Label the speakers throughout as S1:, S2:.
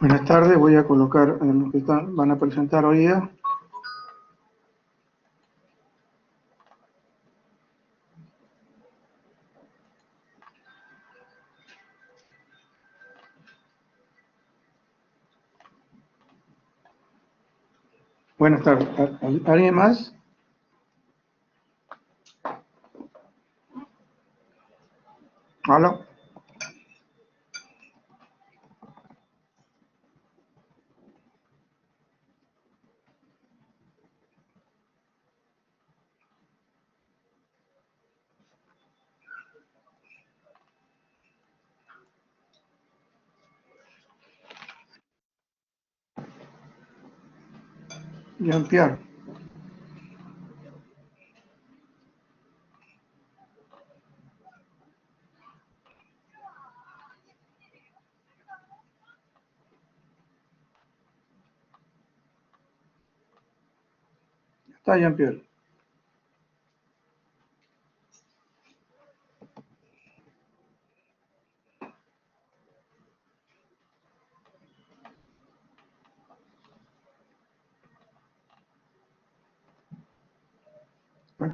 S1: Buenas tardes, voy a colocar a los que van a presentar hoy día. Buenas tardes. ¿Alguien más? ¿Aló? Jean-Pierre. Está Jean-Pierre.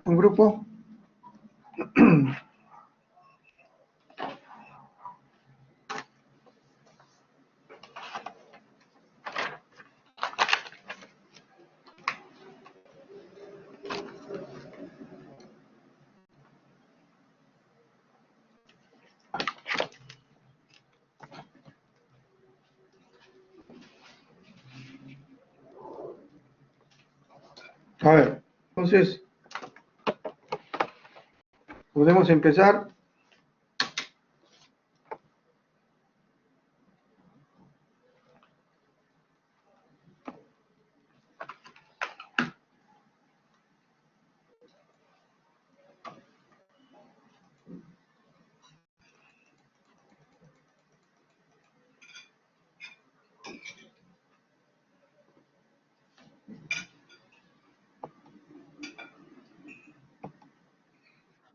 S1: ¿Un grupo? A ver, entonces, podemos empezar.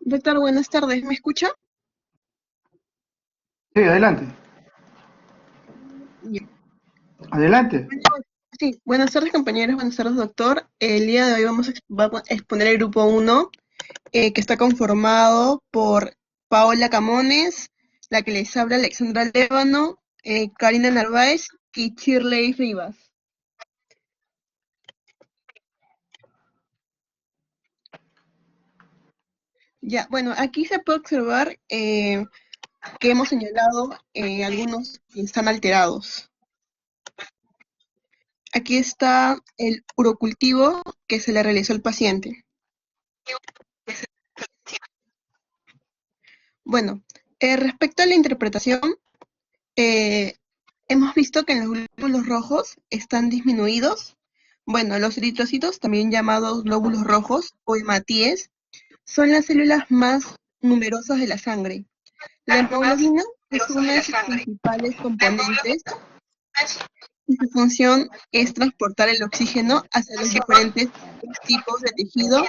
S2: Doctor, buenas tardes, ¿me escucha?
S1: Sí, adelante.
S2: Ya.
S1: Adelante.
S2: Sí, buenas tardes compañeros, buenas tardes doctor. El día de hoy vamos a exponer el grupo 1, que está conformado por Paola Camones, la que les habla Alexandra Lévano, Karina Narváez y Shirley Rivas. Ya, bueno, aquí se puede observar que hemos señalado algunos que están alterados. Aquí está el urocultivo que se le realizó al paciente. Bueno, respecto a la interpretación, eh, hemos visto que los glóbulos rojos están disminuidos. Bueno, los eritrocitos, también llamados glóbulos rojos o hematíes, son las células más numerosas de la sangre. La hemoglobina es una de sus principales componentes y su función es transportar el oxígeno hacia los diferentes tipos de tejido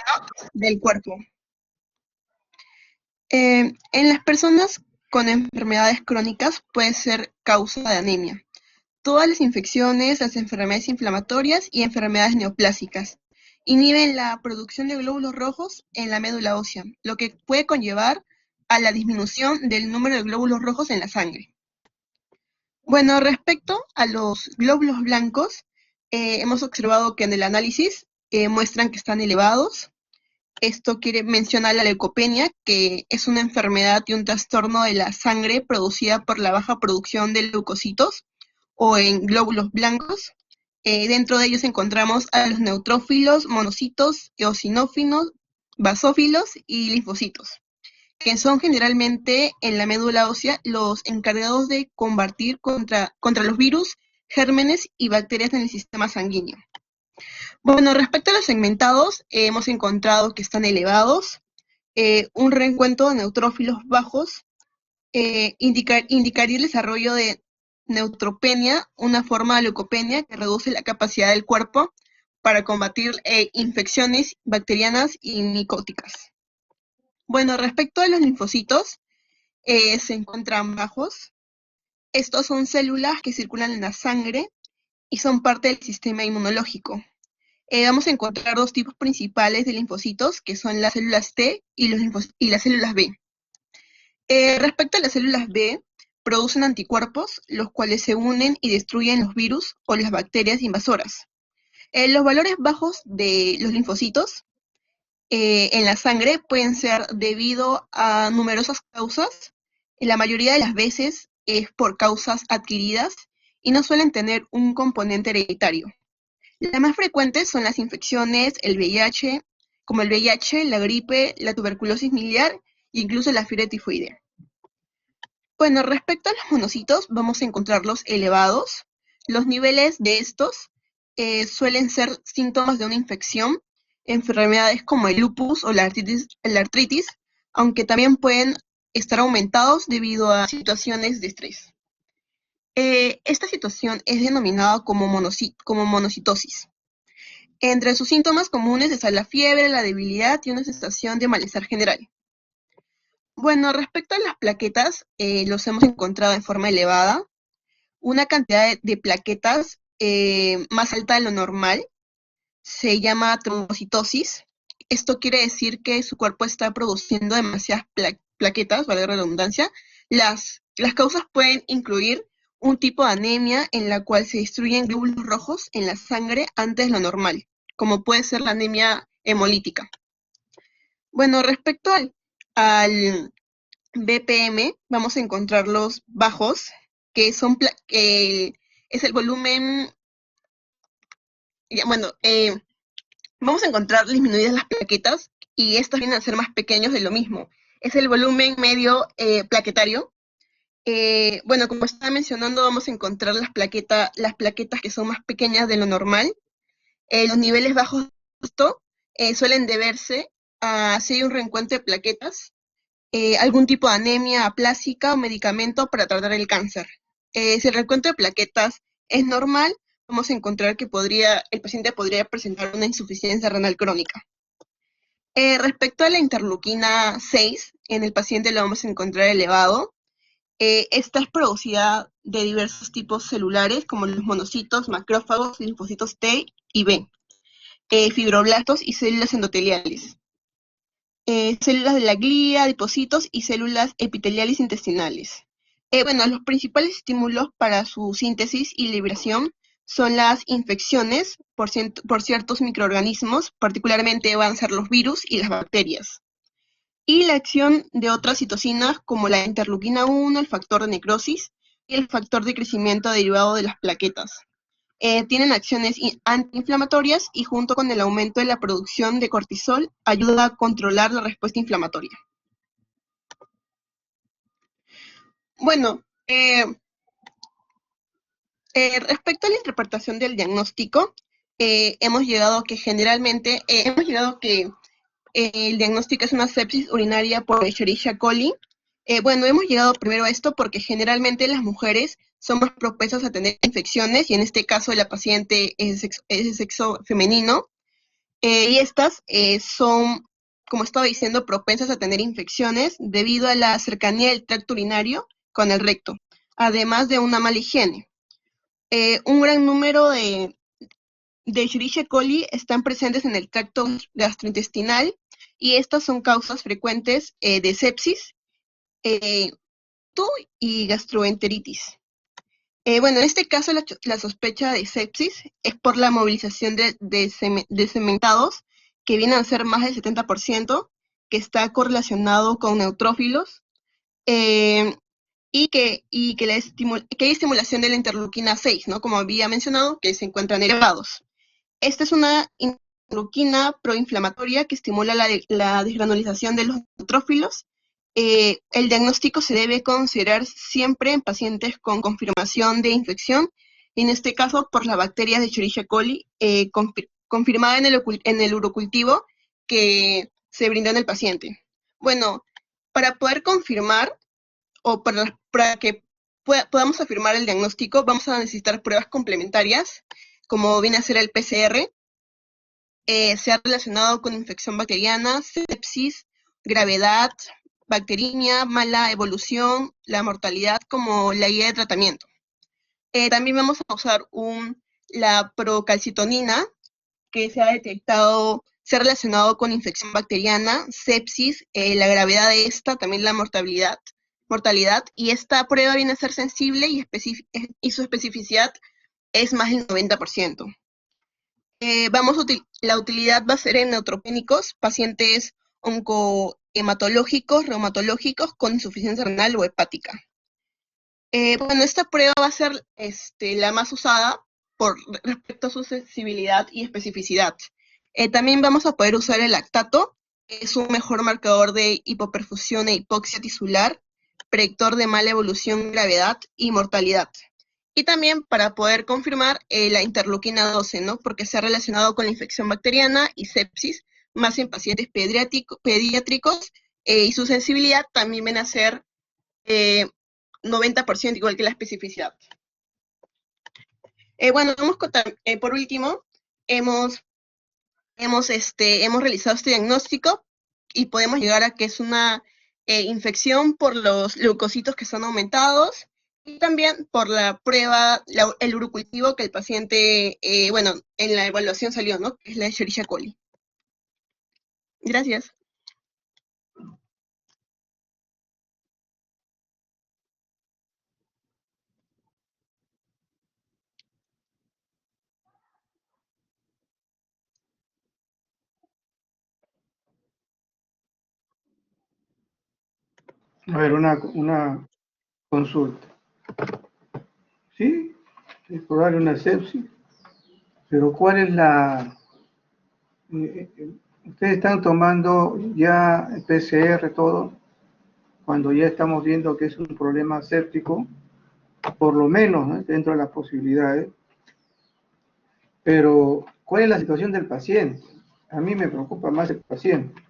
S2: del cuerpo. En las personas con enfermedades crónicas puede ser causa de anemia. Todas las infecciones, las enfermedades inflamatorias y enfermedades neoplásicas inhiben la producción de glóbulos rojos en la médula ósea, lo que puede conllevar a la disminución del número de glóbulos rojos en la sangre. Bueno, respecto a los glóbulos blancos, hemos observado que en el análisis muestran que están elevados. Esto quiere mencionar la leucopenia, que es una enfermedad y un trastorno de la sangre producida por la baja producción de leucocitos o en glóbulos blancos. Dentro de ellos encontramos a los neutrófilos, monocitos, eosinófilos, basófilos y linfocitos, que son generalmente en la médula ósea los encargados de combatir contra los virus, gérmenes y bacterias en el sistema sanguíneo. Bueno, respecto a los segmentados, hemos encontrado que están elevados. Un reencuentro de neutrófilos bajos indicaría el desarrollo de neutropenia, una forma de leucopenia que reduce la capacidad del cuerpo para combatir infecciones bacterianas y micóticas. Bueno, respecto a los linfocitos, se encuentran bajos. Estos son células que circulan en la sangre y son parte del sistema inmunológico. Vamos a encontrar dos tipos principales de linfocitos, que son las células T y las células B. Respecto a las células B, producen anticuerpos, los cuales se unen y destruyen los virus o las bacterias invasoras. Los valores bajos de los linfocitos en la sangre pueden ser debido a numerosas causas. La mayoría de las veces es por causas adquiridas y no suelen tener un componente hereditario. Las más frecuentes son las infecciones, como el VIH, la gripe, la tuberculosis miliar e incluso la fiebre tifoidea. Bueno, respecto a los monocitos, vamos a encontrarlos elevados. Los niveles de estos suelen ser síntomas de una infección, enfermedades como el lupus o la artritis, aunque también pueden estar aumentados debido a situaciones de estrés. Esta situación es denominada como monocitosis. Entre sus síntomas comunes están la fiebre, la debilidad y una sensación de malestar general. Bueno, respecto a las plaquetas, los hemos encontrado en forma elevada. Una cantidad de plaquetas más alta de lo normal se llama trombocitosis. Esto quiere decir que su cuerpo está produciendo demasiadas plaquetas, vale la redundancia. Las causas pueden incluir un tipo de anemia en la cual se destruyen glóbulos rojos en la sangre antes de lo normal, como puede ser la anemia hemolítica. Bueno, respecto al BPM, vamos a encontrar los bajos, que son es el volumen. Bueno, vamos a encontrar disminuidas las plaquetas y estas vienen a ser más pequeños de lo mismo. Es el volumen medio plaquetario. Bueno, como estaba mencionando, vamos a encontrar las plaquetas que son más pequeñas de lo normal. Los niveles bajos de esto suelen deberse a si hay un reencuentro de plaquetas, algún tipo de anemia aplásica o medicamento para tratar el cáncer. Si el reencuentro de plaquetas es normal, vamos a encontrar que el paciente podría presentar una insuficiencia renal crónica. Respecto a la interleuquina 6, en el paciente lo vamos a encontrar elevado. Esta es producida de diversos tipos celulares, como los monocitos, macrófagos, linfocitos T y B, fibroblastos y células endoteliales. Células de la glía, adipocitos y células epiteliales intestinales. Bueno, los principales estímulos para su síntesis y liberación son las infecciones por ciertos microorganismos, particularmente van a ser los virus y las bacterias. Y la acción de otras citocinas como la interleuquina 1, el factor de necrosis y el factor de crecimiento derivado de las plaquetas. Tienen acciones antiinflamatorias y junto con el aumento de la producción de cortisol ayuda a controlar la respuesta inflamatoria. Bueno, respecto a la interpretación del diagnóstico, hemos llegado que el diagnóstico es una sepsis urinaria por Escherichia coli. Bueno, hemos llegado primero a esto porque generalmente las mujeres son más propensas a tener infecciones y en este caso la paciente es de sexo femenino y estas son, como estaba diciendo, propensas a tener infecciones debido a la cercanía del tracto urinario con el recto, además de una mala higiene. Un gran número de Escherichia coli están presentes en el tracto gastrointestinal y estas son causas frecuentes de sepsis y gastroenteritis. Bueno, en este caso la sospecha de sepsis es por la movilización de cementados, que vienen a ser más del 70%, que está correlacionado con neutrófilos, que hay estimulación de la interleuquina 6, ¿no? Como había mencionado, que se encuentran elevados. Esta es una interleuquina proinflamatoria que estimula la desgranulización de los neutrófilos. El diagnóstico se debe considerar siempre en pacientes con confirmación de infección, en este caso por la bacteria de Escherichia coli, confirmada en el urocultivo que se brindó en el paciente. Bueno, para poder confirmar o para que podamos afirmar el diagnóstico, vamos a necesitar pruebas complementarias, como viene a ser el PCR. Se ha relacionado con infección bacteriana, sepsis, gravedad, bacteriemia, mala evolución, la mortalidad como la guía de tratamiento. También vamos a usar la procalcitonina, que se ha detectado ser relacionado con infección bacteriana, sepsis, la gravedad de esta, también la mortalidad, y esta prueba viene a ser sensible y su especificidad es más del 90%. La utilidad va a ser en neutropénicos, pacientes oncohematológicos, reumatológicos con insuficiencia renal o hepática. Bueno, esta prueba va a ser la más usada respecto a su sensibilidad y especificidad. También vamos a poder usar el lactato, que es un mejor marcador de hipoperfusión e hipoxia tisular, predictor de mala evolución, gravedad y mortalidad. Y también para poder confirmar la interleuquina 12, ¿no? Porque se ha relacionado con la infección bacteriana y sepsis, más en pacientes pediátricos, y su sensibilidad también viene a ser 90%, igual que la especificidad. Bueno, por último, hemos realizado este diagnóstico y podemos llegar a que es una infección por los leucocitos que están aumentados y también por la prueba, el urocultivo que el paciente, en la evaluación salió, ¿no? Que es la Escherichia coli. Gracias.
S1: A ver, una consulta. Sí, es probable una sepsis, pero ¿cuál es ustedes están tomando ya PCR todo, cuando ya estamos viendo que es un problema séptico, por lo menos, ¿no? Dentro de las posibilidades, pero ¿cuál es la situación del paciente? A mí me preocupa más el paciente.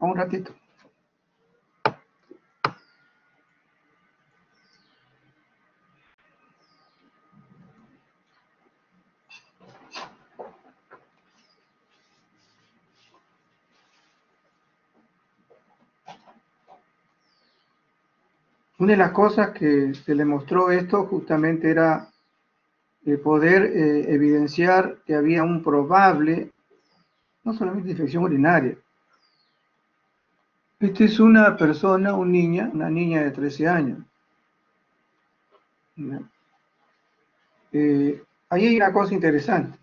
S1: Un ratito. Una de las cosas que se le mostró esto justamente era poder evidenciar que había un probable, no solamente infección urinaria. Esta es una persona, una niña de 13 años. Ahí hay una cosa interesante.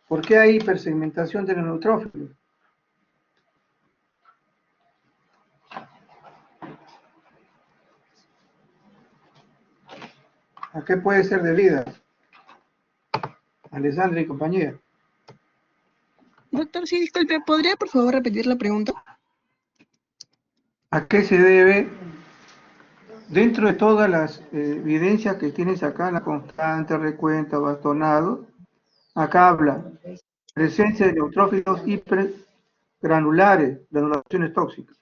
S1: ¿Por qué hay hipersegmentación de los neutrófilos? ¿A qué puede ser debida? Alessandra y compañía.
S2: Doctor, sí, disculpe, ¿podría por favor repetir la pregunta?
S1: ¿A qué se debe? Dentro de todas las evidencias que tienes acá, la constante, recuento, bastonado, acá habla presencia de neutrófilos hipergranulares, granulaciones tóxicas.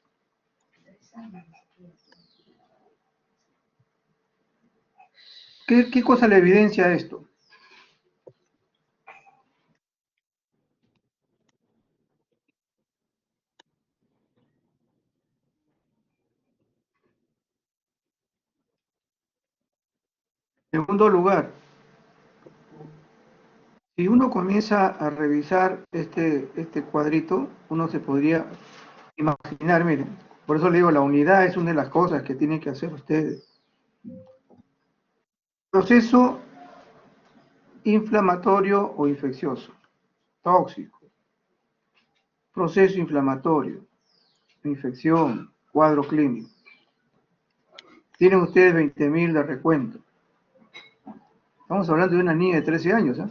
S1: ¿Qué cosa le evidencia esto? En segundo lugar, si uno comienza a revisar este cuadrito, uno se podría imaginar, miren, por eso le digo, la unidad es una de las cosas que tienen que hacer ustedes. Proceso inflamatorio o infeccioso, tóxico, proceso inflamatorio, infección, cuadro clínico. Tienen ustedes 20.000 de recuento. Estamos hablando de una niña de 13 años. ¿Eh?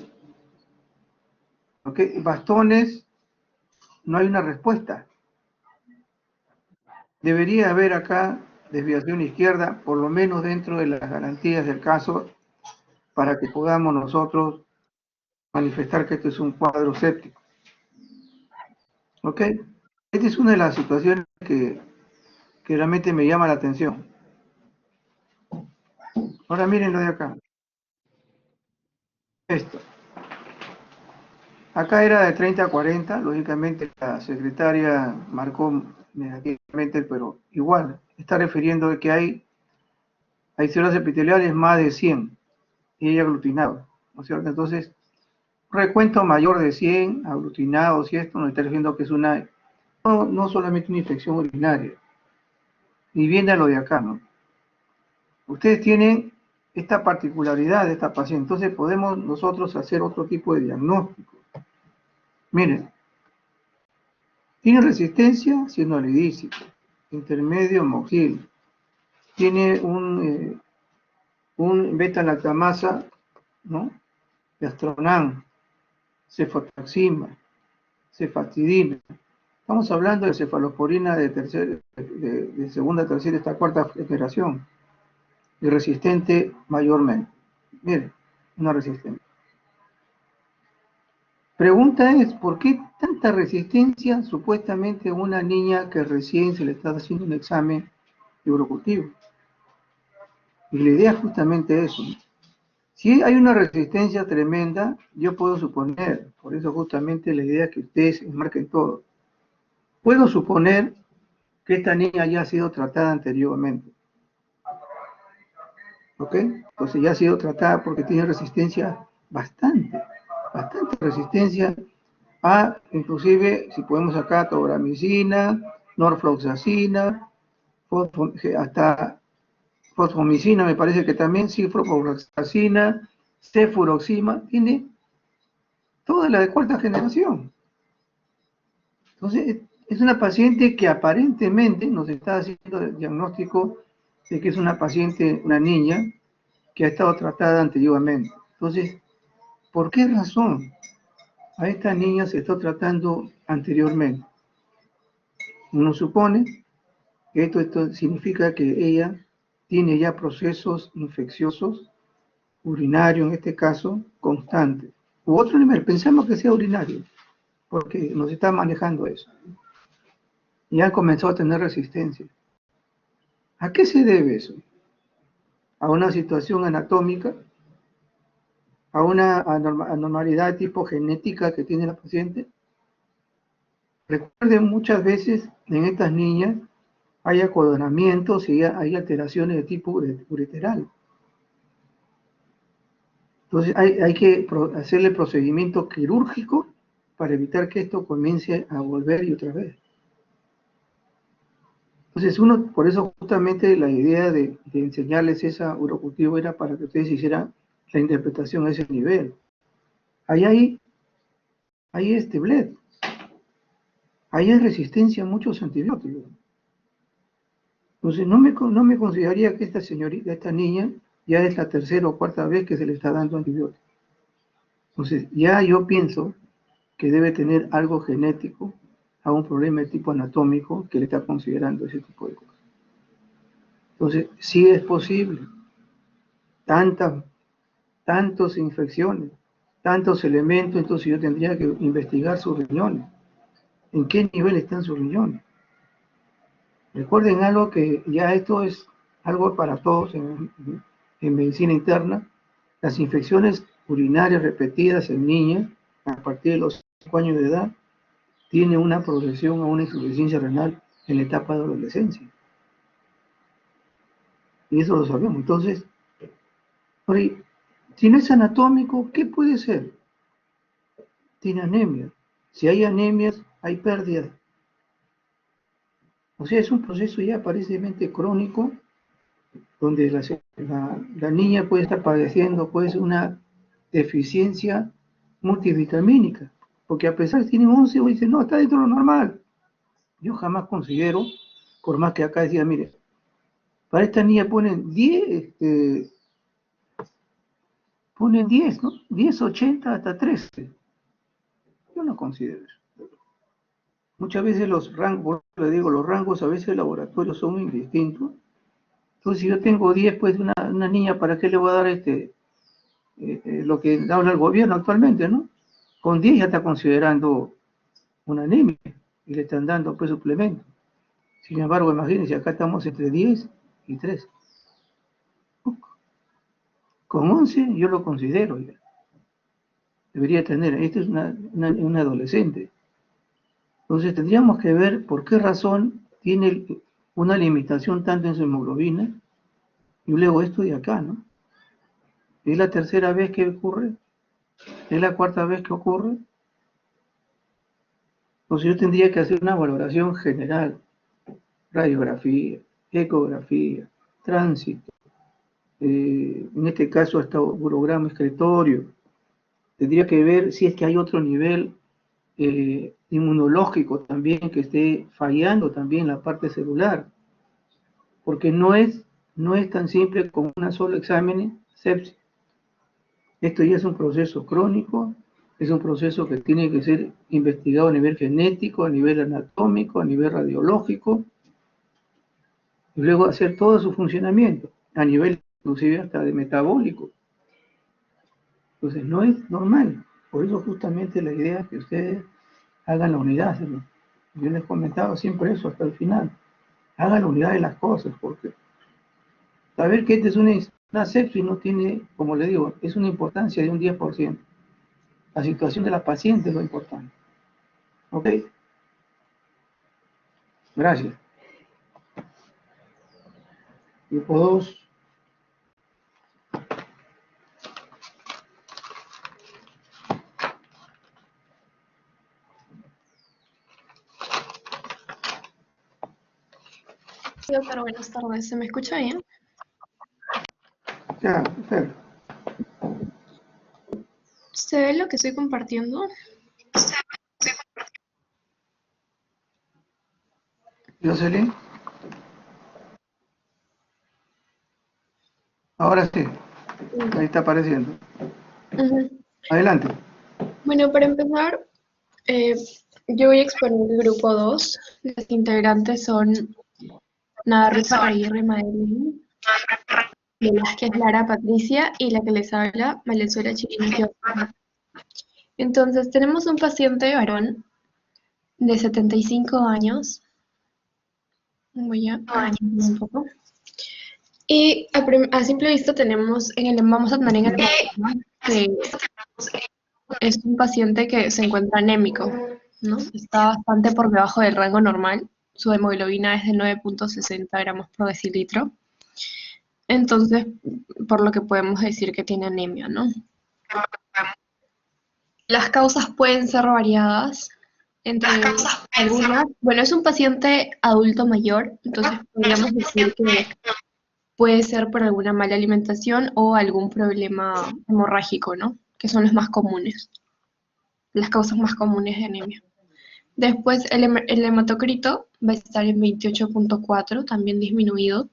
S1: ¿Okay? Bastones, no hay una respuesta. Debería haber acá desviación izquierda, por lo menos dentro de las garantías del caso, para que podamos nosotros manifestar que esto es un cuadro séptico. ¿Ok? Esta es una de las situaciones que realmente me llama la atención. Ahora miren lo de acá. Esto. Acá era de 30 a 40, lógicamente la secretaria marcó negativamente, pero igual, está refiriendo de que hay células epiteliales más de 100 y ella aglutinaba, ¿no es cierto? Entonces, un recuento mayor de 100 aglutinados y esto nos está refiriendo que es no solamente una infección urinaria, y viene a lo de acá, ¿no? Ustedes tienen esta particularidad de esta paciente, entonces podemos nosotros hacer otro tipo de diagnóstico. Miren, tiene resistencia sienolidícica, intermedio moxil, tiene un beta-lactamasa, ¿no? Gastronam, cefotaxima, cefatidina. Estamos hablando de cefalosporina de segunda, tercera, esta cuarta generación, y resistente mayormente. Miren, una resistente. Pregunta es, ¿por qué tanta resistencia supuestamente a una niña que recién se le está haciendo un examen urocultivo? Y la idea es justamente eso. Si hay una resistencia tremenda, yo puedo suponer, por eso justamente la idea es que ustedes enmarquen todo. Puedo suponer que esta niña ya ha sido tratada anteriormente. ¿Ok? Entonces ya ha sido tratada porque tiene resistencia bastante resistencia a, inclusive, si podemos acá, tobramicina, norfloxacina, hasta fosfomicina, me parece que también, ciprofloxacina, cefuroxima, tiene toda la de cuarta generación. Entonces, es una paciente que aparentemente nos está haciendo el diagnóstico de que es una paciente, una niña, que ha estado tratada anteriormente. Entonces, ¿por qué razón a esta niña se está tratando anteriormente? Uno supone que esto significa que ella tiene ya procesos infecciosos, urinarios en este caso, constantes. U otro nivel, pensamos que sea urinario, porque nos está manejando eso. Y han comenzado a tener resistencia. ¿A qué se debe eso? ¿A una situación anatómica? ¿A una anormalidad tipo genética que tiene la paciente? Recuerden, muchas veces en estas niñas hay acordonamientos y hay alteraciones de tipo ureteral. Entonces hay que hacerle procedimiento quirúrgico para evitar que esto comience a volver y otra vez. Entonces por eso justamente la idea de enseñarles esa urocultivo era para que ustedes hicieran la interpretación a ese nivel. Ahí hay bled. Ahí hay resistencia a muchos antibióticos. Entonces no me consideraría que esta señorita, esta niña, ya es la tercera o cuarta vez que se le está dando antibióticos. Entonces ya yo pienso que debe tener algo genético a un problema de tipo anatómico que le está considerando ese tipo de cosas. Entonces, sí es posible. Tantas infecciones, tantos elementos, entonces yo tendría que investigar sus riñones. ¿En qué nivel están sus riñones? Recuerden algo que ya esto es algo para todos en medicina interna. Las infecciones urinarias repetidas en niñas a partir de los 5 años de edad tienen una progresión a una insuficiencia renal en la etapa de adolescencia. Y eso lo sabemos. Entonces, si no es anatómico, ¿qué puede ser? Tiene anemia. Si hay anemias, hay pérdidas. O sea, es un proceso ya aparentemente crónico, donde la niña puede estar padeciendo pues una deficiencia multivitamínica, porque a pesar de que tiene 11, dice, no, está dentro de lo normal. Yo jamás considero, por más que acá decía, mire, para esta niña ponen 10, ¿no? 10, 80, hasta 13. Yo no considero eso. Muchas veces los rangos, le digo, los rangos a veces de laboratorio son muy distintos. Entonces, si yo tengo 10, pues una niña, ¿para qué le voy a dar lo que habla el gobierno actualmente, ¿no? Con 10 ya está considerando una anemia y le están dando pues suplementos. Sin embargo, imagínense, acá estamos entre 10 y 3. Con 11 yo lo considero ya. debería tener. Esta es una adolescente. Entonces tendríamos que ver por qué razón tiene una limitación tanto en su hemoglobina, y luego esto de acá, ¿no? ¿Es la tercera vez que ocurre? ¿Es la cuarta vez que ocurre? Entonces yo tendría que hacer una valoración general, radiografía, ecografía, tránsito, en este caso hasta urograma excretorio. Tendría que ver si es que hay otro nivel inmunológico también que esté fallando también la parte celular, porque no es tan simple como un solo examen sepsis. Esto ya es un proceso crónico, es un proceso que tiene que ser investigado a nivel genético, a nivel anatómico, a nivel radiológico, y luego hacer todo su funcionamiento, a nivel inclusive hasta de metabólico. Entonces no es normal. Por eso justamente la idea es que ustedes hagan la unidad. ¿No? Yo les he comentado siempre eso hasta el final. Hagan la unidad de las cosas, porque saber que esta es una sepsis no tiene, como le digo, es una importancia de un 10%. La situación de la paciente es lo importante. ¿Ok? Gracias. Grupo 2.
S3: Sí, doctor, buenas tardes. ¿Se me escucha bien?
S1: Ya, perfecto.
S3: ¿Se ve lo que estoy compartiendo?
S1: Jocelyn, ahora sí, ahí está apareciendo.
S3: Ujú.
S1: Adelante.
S3: Bueno, para empezar, eh, yo voy a exponer el grupo 2. Los integrantes son Navarro Parraguirre Madeline, Velázquez Lara Patricia y la que les habla, Valenzuela Chiquinquio. Entonces, tenemos un paciente varón de 75 años. Voy a un poco. Y a simple vista vamos a tener en el hemograma que es un paciente que se encuentra anémico, ¿no? Está bastante por debajo del rango normal. Su hemoglobina es de 9.60 gramos por decilitro. Entonces, por lo que podemos decir que tiene anemia, ¿no? Las causas pueden ser variadas. Entre algunas, bueno, es un paciente adulto mayor, entonces podríamos decir que puede ser por alguna mala alimentación o algún problema hemorrágico, ¿no? Que son los más comunes, las causas más comunes de anemia. Después el hematocrito va a estar en 28.4, también disminuido.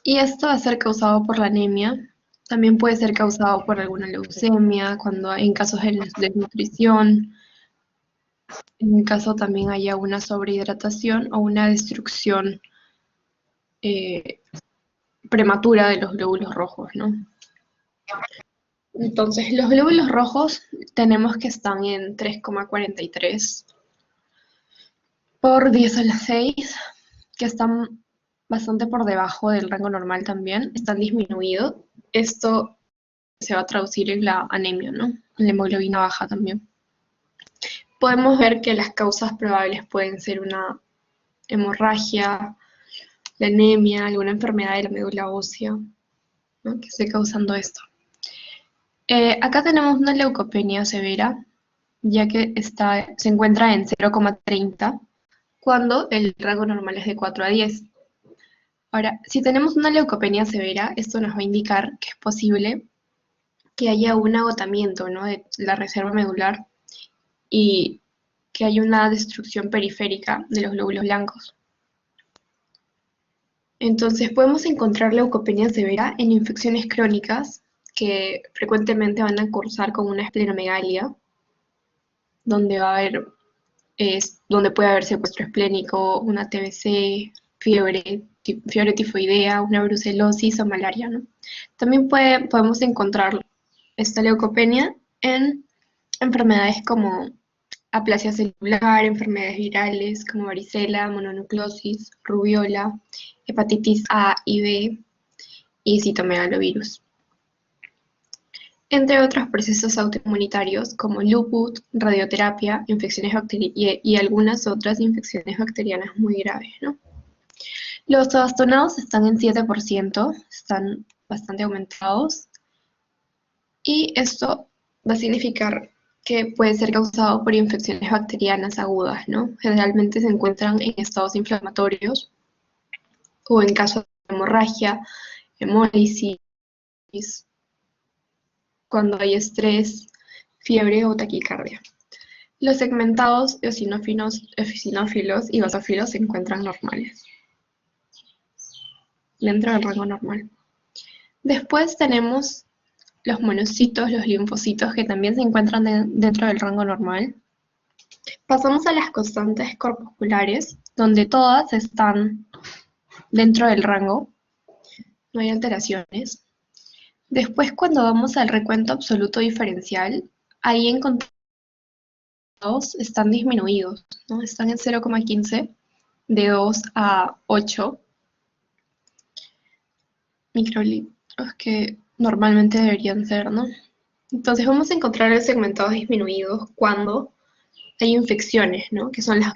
S3: Y esto va a ser causado por la anemia. También puede ser causado por alguna leucemia, cuando en casos de desnutrición, en el caso también haya una sobrehidratación o una destrucción eh, prematura de los glóbulos rojos, ¿no? Entonces, los glóbulos rojos tenemos que están en 3,43 por 10 a la 6, que están bastante por debajo del rango normal también, están disminuidos. Esto se va a traducir en la anemia, ¿no? En la hemoglobina baja también. Podemos ver que las causas probables pueden ser una hemorragia, la anemia, alguna enfermedad de la médula ósea, ¿no? Que esté causando esto. Acá tenemos una leucopenia severa, ya que se encuentra en 0,30, cuando el rango normal es de 4 a 10. Ahora, si tenemos una leucopenia severa, esto nos va a indicar que es posible que haya un agotamiento, ¿no? de la reserva medular y que haya una destrucción periférica de los glóbulos blancos. Entonces, podemos encontrar leucopenia severa en infecciones crónicas que frecuentemente van a cursar con una esplenomegalia, donde donde puede haber secuestro esplénico, una TBC, fiebre tifoidea, una brucelosis o malaria, ¿no? También podemos encontrar esta leucopenia en enfermedades como aplasia celular, enfermedades virales como varicela, mononucleosis, rubiola, hepatitis A y B y citomegalovirus. entre otros procesos autoinmunitarios como lupus, radioterapia, infecciones bacterianas y algunas otras infecciones bacterianas muy graves, ¿no? Los bastonados están en 7%, están bastante aumentados, y esto va a significar que puede ser causado por infecciones bacterianas agudas, ¿no? Generalmente se encuentran en estados inflamatorios o en casos de hemorragia, hemólisis, cuando hay estrés, fiebre o taquicardia. Los segmentados eosinófilos y basófilos se encuentran normales, dentro del rango normal. Después tenemos los monocitos, los linfocitos, que también se encuentran dentro del rango normal. Pasamos a las constantes corpusculares, donde todas están dentro del rango, no hay alteraciones. Después, cuando vamos al recuento absoluto diferencial, ahí encontramos están disminuidos, ¿no? Están en 0,15, de 2 a 8 microlitros, que normalmente deberían ser, ¿no? Entonces vamos a encontrar los segmentados disminuidos cuando hay infecciones, ¿no? Que son las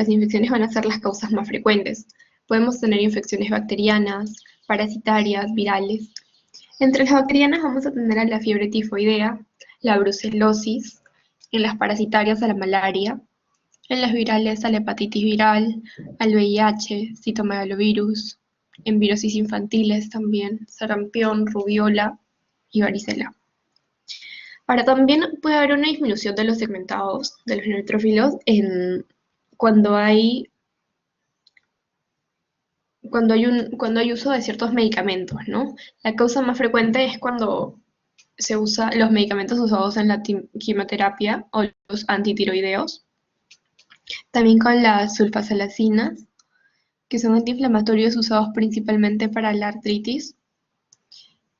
S3: infecciones van a ser las causas más frecuentes. Podemos tener infecciones bacterianas, parasitarias, virales. Entre las bacterianas vamos a tener a la fiebre tifoidea, la brucelosis, en las parasitarias a la malaria, en las virales a la hepatitis viral, al VIH, citomegalovirus, en virosis infantiles también, sarampión, rubiola y varicela. Ahora también puede haber una disminución de los segmentados, de los neutrófilos, cuando hay uso de ciertos medicamentos, ¿no? La causa más frecuente es cuando se usa los medicamentos usados en la quimioterapia o los antitiroideos. También con las sulfasalacinas, que son antiinflamatorios usados principalmente para la artritis.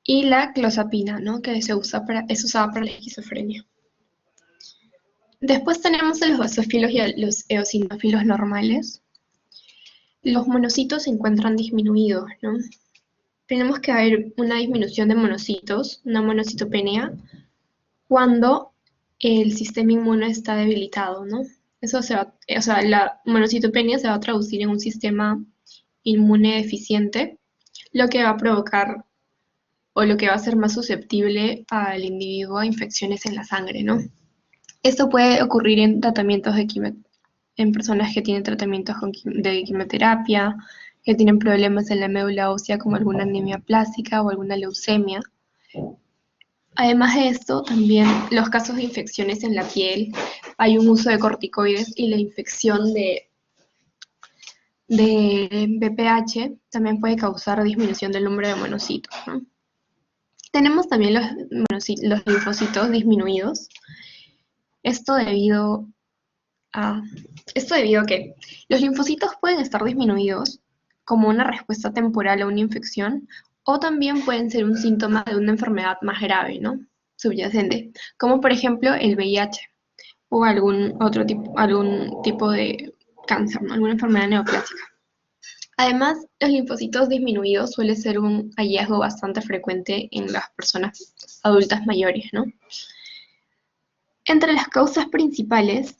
S3: Y la clozapina, ¿no? Que es usada para la esquizofrenia. Después tenemos a los basófilos y a los eosinófilos normales. Los monocitos se encuentran disminuidos, ¿no? Tenemos que haber una disminución de monocitos, una monocitopenia, cuando el sistema inmune está debilitado, ¿no? La monocitopenia se va a traducir en un sistema inmune deficiente, lo que va a provocar o lo que va a ser más susceptible al individuo a infecciones en la sangre, ¿no? Esto puede ocurrir en tratamientos en personas que tienen tratamientos de quimioterapia, que tienen problemas en la médula ósea como alguna anemia plástica o alguna leucemia. Además de esto, también los casos de infecciones en la piel, hay un uso de corticoides y la infección de BPH también puede causar disminución del número de monocitos, ¿no? Tenemos también los linfocitos disminuidos. Esto debido a que los linfocitos pueden estar disminuidos como una respuesta temporal a una infección, o también pueden ser un síntoma de una enfermedad más grave, ¿no? Subyacente, como por ejemplo el VIH o algún tipo de cáncer, ¿no? Alguna enfermedad neoplásica. Además, los linfocitos disminuidos suele ser un hallazgo bastante frecuente en las personas adultas mayores, ¿no? Entre las causas principales,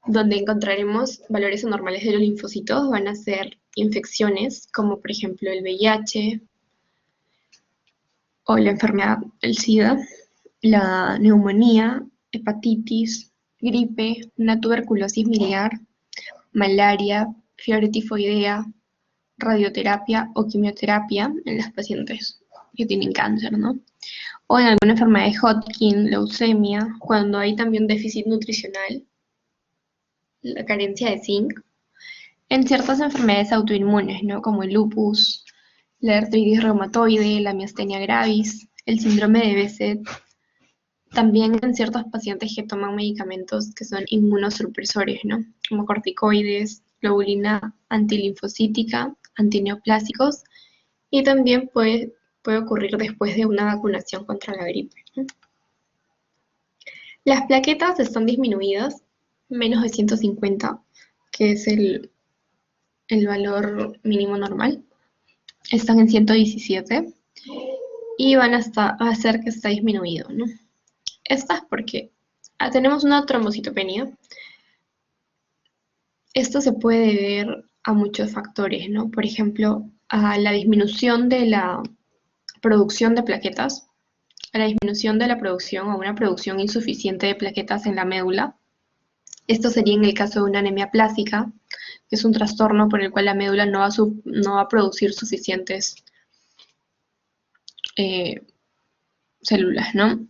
S3: donde encontraremos valores anormales de los linfocitos, van a ser infecciones, como por ejemplo el VIH o la enfermedad del SIDA, la neumonía, hepatitis, gripe, una tuberculosis miliar, malaria, fiebre tifoidea, radioterapia o quimioterapia en los pacientes que tienen cáncer, ¿no? O en alguna enfermedad de Hodgkin, leucemia, cuando hay también déficit nutricional, la carencia de zinc, en ciertas enfermedades autoinmunes, ¿no? Como el lupus, la artritis reumatoide, la miastenia gravis, el síndrome de Behçet, también en ciertos pacientes que toman medicamentos que son inmunosupresores, ¿no? Como corticoides, globulina antilinfocítica, antineoplásicos, y también puede ocurrir después de una vacunación contra la gripe, ¿no? Las plaquetas están disminuidas, menos de 150, que es el valor mínimo normal. Están en 117. y van a hacer que está disminuido, ¿no? Esto es porque tenemos una trombocitopenia. Esto se puede deber a muchos factores, ¿no? Por ejemplo, a la disminución de la producción de plaquetas, a la disminución de la producción o una producción insuficiente de plaquetas en la médula. Esto sería en el caso de una anemia plástica, que es un trastorno por el cual la médula no va a producir suficientes células, ¿no?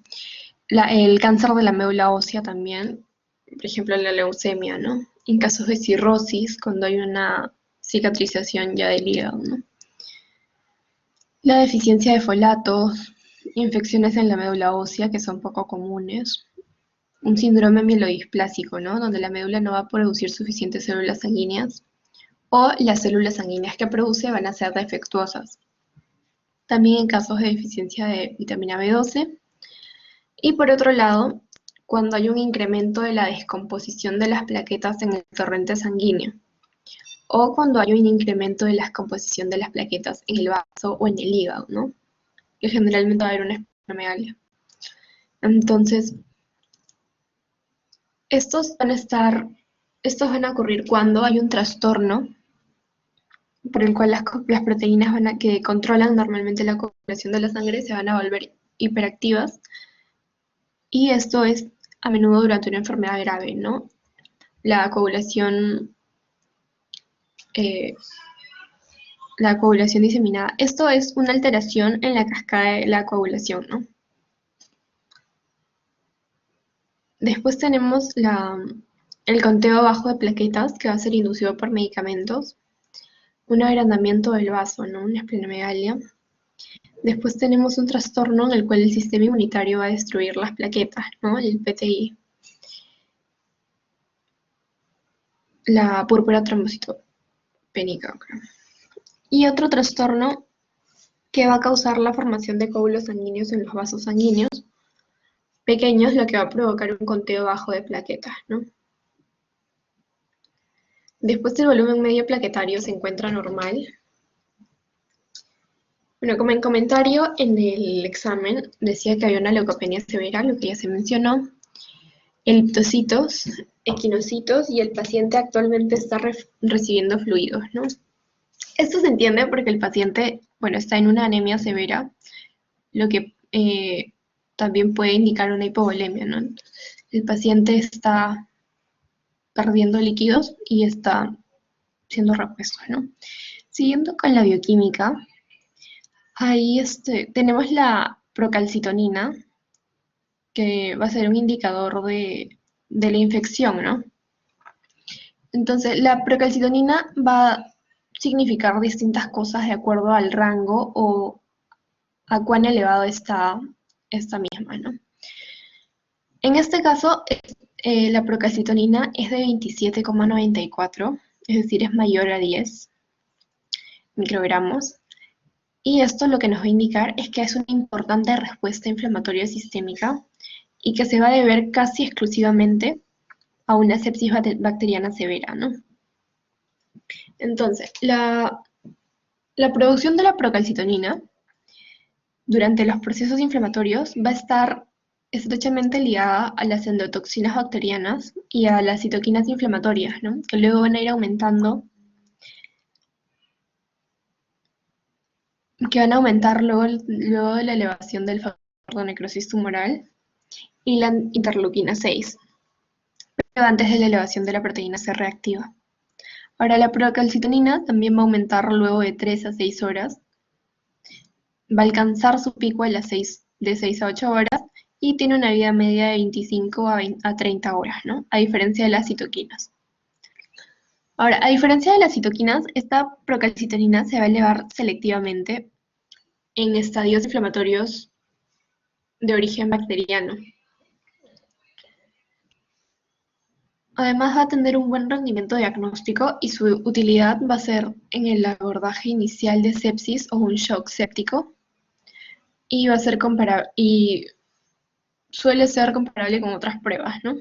S3: El cáncer de la médula ósea también, por ejemplo la leucemia, ¿no? En casos de cirrosis, cuando hay una cicatrización ya del hígado, ¿no? La deficiencia de folatos, infecciones en la médula ósea que son poco comunes, un síndrome mielodisplásico, ¿no? Donde la médula no va a producir suficientes células sanguíneas o las células sanguíneas que produce van a ser defectuosas. También en casos de deficiencia de vitamina B12. Y por otro lado, cuando hay un incremento de la descomposición de las plaquetas en el torrente sanguíneo, o cuando hay un incremento de la descomposición de las plaquetas en el vaso o en el hígado, ¿no? Que generalmente va a haber una esplenomegalia. Entonces, estos van a ocurrir cuando hay un trastorno por el cual las proteínas que controlan normalmente la coagulación de la sangre se van a volver hiperactivas, y esto es a menudo durante una enfermedad grave, ¿no? La coagulación diseminada. Esto es una alteración en la cascada de la coagulación, ¿no? Después tenemos el conteo bajo de plaquetas, que va a ser inducido por medicamentos, un agrandamiento del vaso, ¿no? Una esplenomegalia. Después tenemos un trastorno en el cual el sistema inmunitario va a destruir las plaquetas, ¿no? El PTI. La púrpura trombocitopénica, creo. Y otro trastorno que va a causar la formación de coágulos sanguíneos en los vasos sanguíneos pequeños, lo que va a provocar un conteo bajo de plaquetas, ¿no? Después el volumen medio plaquetario se encuentra normal. Bueno, como en comentario en el examen decía que había una leucopenia severa, lo que ya se mencionó, eliptocitos, equinocitos, y el paciente actualmente está recibiendo fluidos, ¿no? Esto se entiende porque el paciente, bueno, está en una anemia severa, lo que también puede indicar una hipovolemia, ¿no? El paciente está perdiendo líquidos y está siendo repuesto, ¿no? Siguiendo con la bioquímica, ahí tenemos la procalcitonina, que va a ser un indicador de la infección, ¿no? Entonces, la procalcitonina va a significar distintas cosas de acuerdo al rango o a cuán elevado está esta misma, ¿no? En este caso, la procalcitonina es de 27,94, es decir, es mayor a 10 microgramos. Y esto lo que nos va a indicar es que es una importante respuesta inflamatoria sistémica y que se va a deber casi exclusivamente a una sepsis bacteriana severa, ¿no? Entonces, la producción de la procalcitonina durante los procesos inflamatorios va a estar estrechamente ligada a las endotoxinas bacterianas y a las citoquinas inflamatorias, ¿no? Que luego van a ir aumentando, que van a aumentar luego de la elevación del factor de necrosis tumoral y la interleuquina 6, pero antes de la elevación de la proteína C reactiva. Ahora, la procalcitonina también va a aumentar luego de 3 a 6 horas, va a alcanzar su pico de 6 a 8 horas y tiene una vida media de 25 a 30 horas, ¿no? A diferencia de las citoquinas. Ahora, a diferencia de las citoquinas, esta procalcitonina se va a elevar selectivamente en estadios inflamatorios de origen bacteriano. Además va a tener un buen rendimiento diagnóstico y su utilidad va a ser en el abordaje inicial de sepsis o un shock séptico, y va a ser comparable, y suele ser comparable con otras pruebas, ¿no?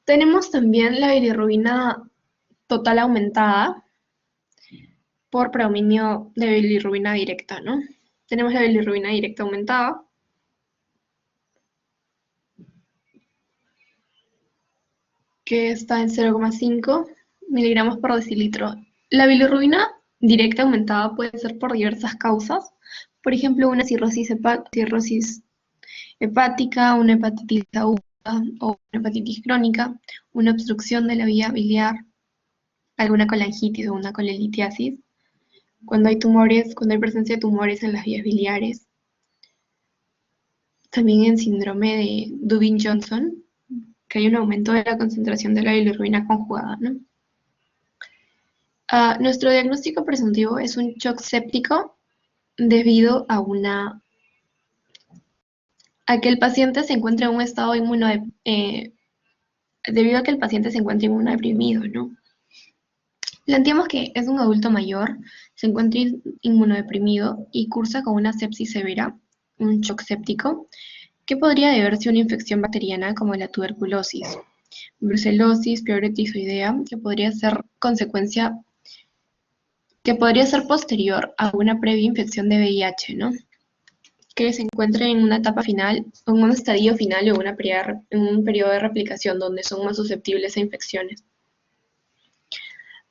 S3: Tenemos también la bilirrubina total aumentada por predominio de bilirrubina directa, ¿no? Tenemos la bilirrubina directa aumentada, que está en 0,5 miligramos por decilitro. La bilirrubina directa aumentada puede ser por diversas causas, por ejemplo, una cirrosis hepática, una hepatitis aguda o una hepatitis crónica, una obstrucción de la vía biliar, alguna colangitis o una colelitiasis, cuando hay presencia de tumores en las vías biliares, también en síndrome de Dubin-Johnson, que hay un aumento de la concentración de la bilirrubina conjugada, ¿no? Nuestro diagnóstico presuntivo es un shock séptico debido a que el paciente se encuentra en un estado debido a que el paciente se encuentra inmunodeprimido, ¿no? Planteamos que es un adulto mayor, se encuentra inmunodeprimido y cursa con una sepsis severa, un shock séptico, que podría deberse a una infección bacteriana como la tuberculosis, brucelosis, fiebre tifoidea, que podría ser posterior a una previa infección de VIH, ¿no? Que se encuentre en una etapa final, en un estadio final o en un periodo de replicación donde son más susceptibles a infecciones.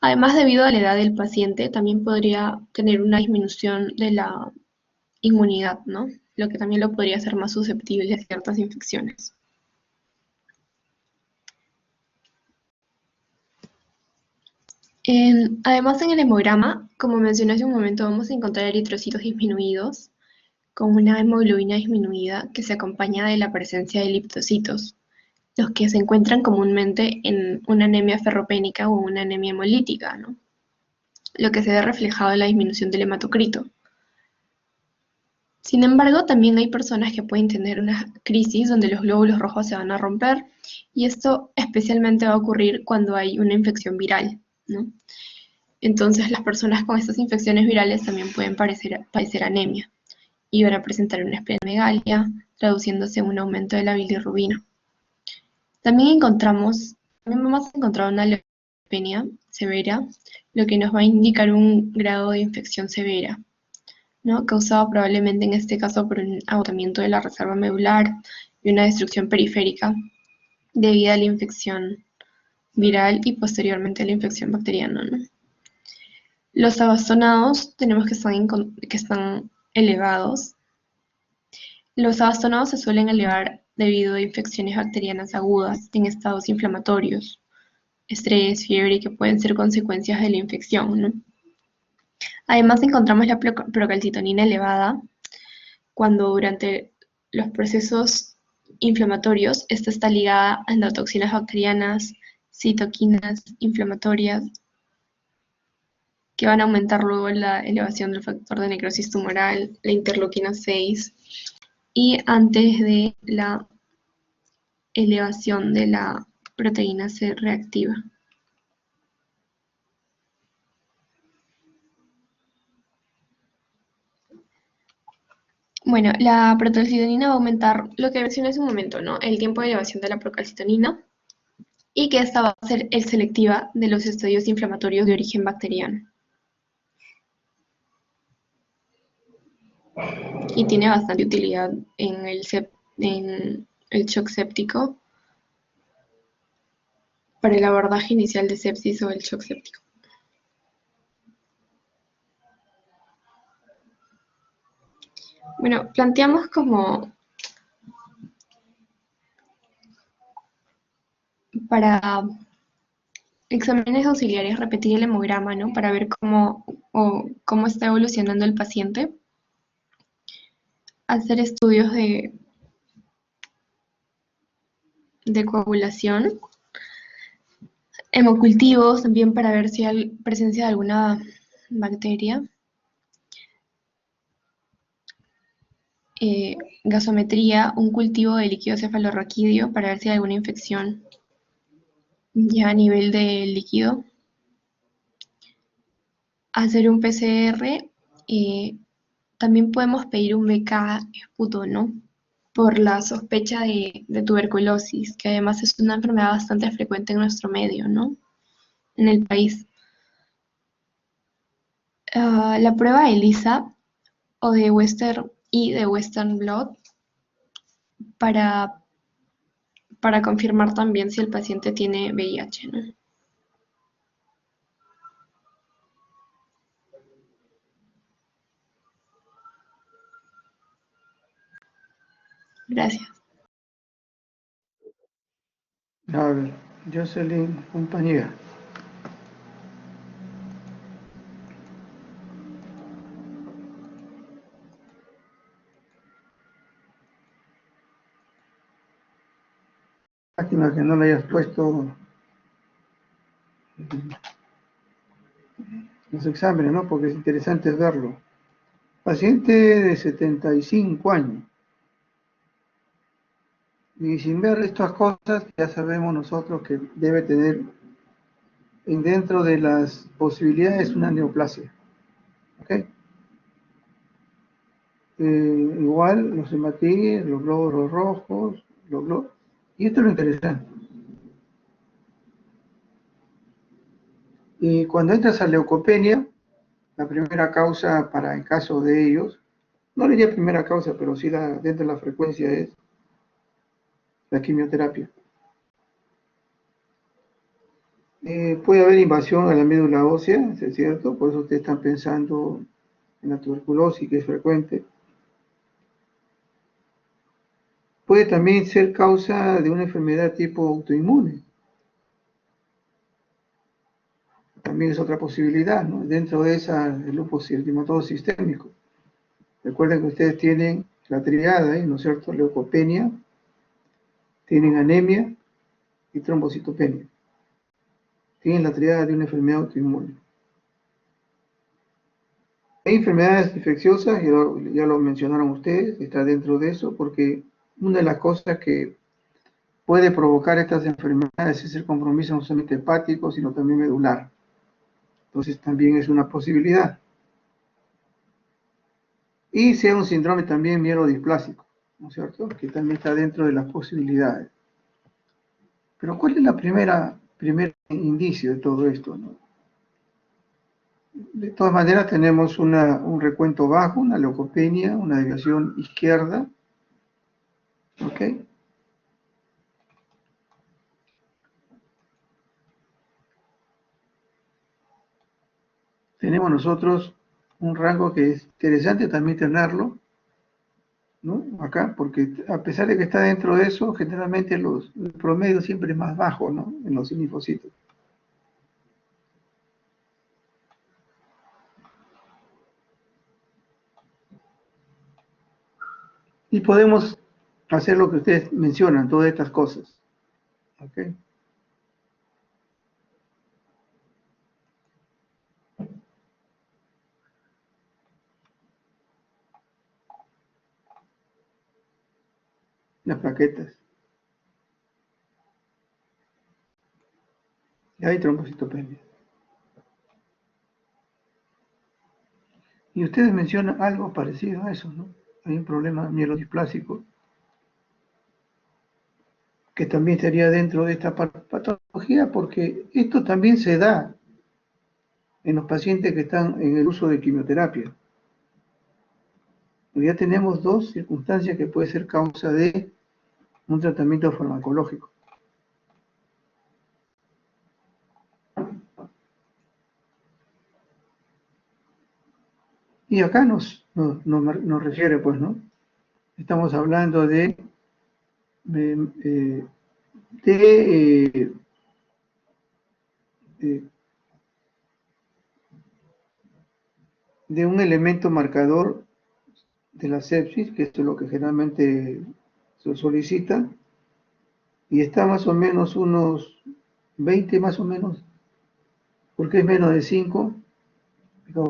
S3: Además, debido a la edad del paciente, también podría tener una disminución de la inmunidad, ¿no? Lo que también lo podría hacer más susceptible a ciertas infecciones. Además, en el hemograma, como mencioné hace un momento, vamos a encontrar eritrocitos disminuidos con una hemoglobina disminuida que se acompaña de la presencia de liptocitos, los que se encuentran comúnmente en una anemia ferropénica o una anemia hemolítica, ¿no? Lo que se ve reflejado en la disminución del hematocrito. Sin embargo, también hay personas que pueden tener una crisis donde los glóbulos rojos se van a romper, y esto especialmente va a ocurrir cuando hay una infección viral, ¿no? Entonces, las personas con estas infecciones virales también pueden padecer anemia y van a presentar una esplenomegalia, traduciéndose en un aumento de la bilirrubina. También vamos a encontrar una leucopenia severa, lo que nos va a indicar un grado de infección severa, ¿no? Causado probablemente en este caso por un agotamiento de la reserva medular y una destrucción periférica debido a la infección viral y posteriormente a la infección bacteriana, ¿no? Los abastonados tenemos que están elevados. Los abastonados se suelen elevar debido a infecciones bacterianas agudas en estados inflamatorios, estrés, fiebre, que pueden ser consecuencias de la infección, ¿no? Además, encontramos la procalcitonina elevada cuando durante los procesos inflamatorios esta está ligada a endotoxinas bacterianas, citoquinas inflamatorias, que van a aumentar luego la elevación del factor de necrosis tumoral, la interleuquina 6, y antes de la elevación de la proteína C reactiva. Bueno, la procalcitonina va a aumentar lo que mencioné hace un momento, ¿no? El tiempo de elevación de la procalcitonina, y que esta va a ser selectiva de los estadios inflamatorios de origen bacteriano. Y tiene bastante utilidad en el shock séptico para el abordaje inicial de sepsis o el shock séptico. Bueno, planteamos como para exámenes auxiliares repetir el hemograma, ¿no? Para ver cómo está evolucionando el paciente. Hacer estudios de coagulación. Hemocultivos también para ver si hay presencia de alguna bacteria. Gasometría, un cultivo de líquido cefalorraquídeo para ver si hay alguna infección ya a nivel del líquido. Hacer un PCR, también podemos pedir un BK esputo, ¿no? Por la sospecha de tuberculosis, que además es una enfermedad bastante frecuente en nuestro medio, ¿no? En el país. La prueba ELISA o de Western y de Western blot para, para confirmar también si el paciente tiene VIH, ¿no? Gracias.
S1: A ver, Jocelyn, compañía. Lástima que no le hayas puesto los exámenes, ¿no? Porque es interesante verlo. Paciente de 75 años. Y sin ver estas cosas, ya sabemos nosotros que debe tener dentro de las posibilidades una neoplasia. ¿Ok? Igual los hematíes, los glóbulos rojos, y esto es lo interesante. Y cuando entras a leucopenia, la primera causa para el caso de ellos, no le diría primera causa, pero sí dentro de la frecuencia es la quimioterapia. Puede haber invasión a la médula ósea, ¿es cierto? Por eso ustedes están pensando en la tuberculosis, que es frecuente. Puede también ser causa de una enfermedad tipo autoinmune. También es otra posibilidad, ¿no? Dentro de esa, el lupus eritematoso sistémico. Recuerden que ustedes tienen la triada ahí, ¿no es cierto? Leucopenia, tienen anemia y trombocitopenia. Tienen la triada de una enfermedad autoinmune. Hay enfermedades infecciosas, ya lo mencionaron ustedes, está dentro de eso, porque una de las cosas que puede provocar estas enfermedades es el compromiso no solamente hepático, sino también medular. Entonces también es una posibilidad. Y sea un síndrome también mielodisplásico, ¿no es cierto? Que también está dentro de las posibilidades. Pero ¿cuál es la primer indicio de todo esto, no? De todas maneras tenemos un recuento bajo, una leucopenia, una desviación izquierda, ¿ok? Tenemos nosotros un rango que es interesante también tenerlo, ¿no? Acá, porque a pesar de que está dentro de eso, generalmente el promedio siempre es más bajo, ¿no? En los linfocitos. Y podemos hacer lo que ustedes mencionan, todas estas cosas. ¿Ok? Las plaquetas. Y hay trombocitopenia. Y ustedes mencionan algo parecido a eso, ¿no? Hay un problema mielodisplásico que también estaría dentro de esta patología, porque esto también se da en los pacientes que están en el uso de quimioterapia. Ya tenemos dos circunstancias que puede ser causa de un tratamiento farmacológico. Y acá nos refiere, pues, ¿no? Estamos hablando de eh, de un elemento marcador de la sepsis, que esto es lo que generalmente se solicita, y está más o menos unos 20 más o menos, porque es menos de 5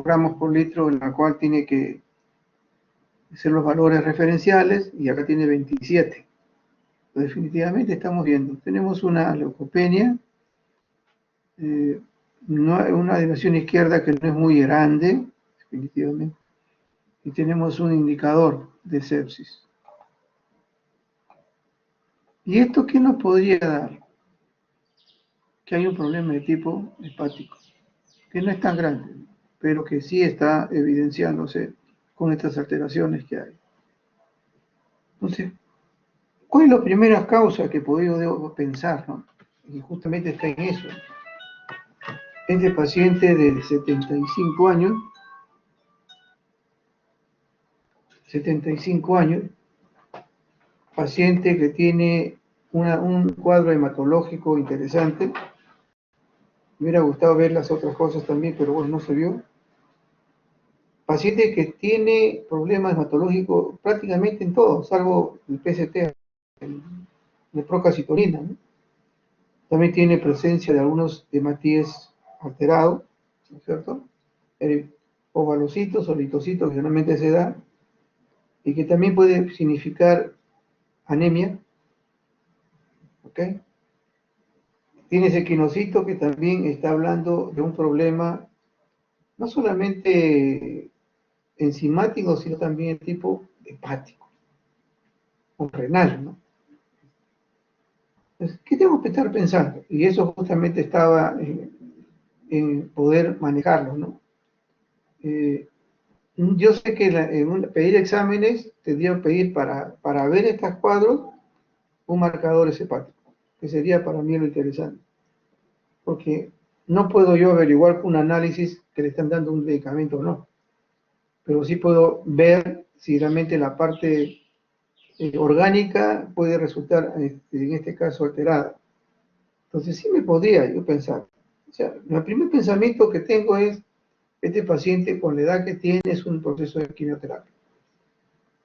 S1: gramos por litro, en la cual tiene que ser los valores referenciales, y acá tiene 27. Definitivamente estamos viendo, tenemos una leucopenia, una dimensión izquierda que no es muy grande, definitivamente, y tenemos un indicador de sepsis. ¿Y esto qué nos podría dar? Que hay un problema de tipo hepático, que no es tan grande, pero que sí está evidenciándose con estas alteraciones que hay. Entonces, ¿cuál es la primera causa que podemos pensar, ¿no? Y justamente está en eso. Este paciente de 75 años, 75 años, paciente que tiene un cuadro hematológico interesante. Me hubiera gustado ver las otras cosas también, pero bueno, no se vio. Paciente que tiene problemas hematológicos prácticamente en todo, salvo el PCT, de procalcitonina, ¿no? También tiene presencia de algunos hematíes alterados, ¿no es cierto? Ovalocitos o litocitos que generalmente se da, y que también puede significar anemia, ¿ok? Tiene ese equinocito que también está hablando de un problema no solamente enzimático, sino también de tipo hepático o renal, ¿no? Entonces, ¿qué tengo que estar pensando? Y eso justamente estaba en poder manejarlo, ¿no? Yo sé que pedir exámenes tendría que pedir para ver estos cuadros un marcador hepático, que sería para mí lo interesante. Porque no puedo yo averiguar con un análisis que le están dando un medicamento o no, pero sí puedo ver si realmente la parte orgánica puede resultar, en este caso, alterada. Entonces sí me podría yo pensar. O sea, el primer pensamiento que tengo es, este paciente con la edad que tiene es un proceso de quimioterapia.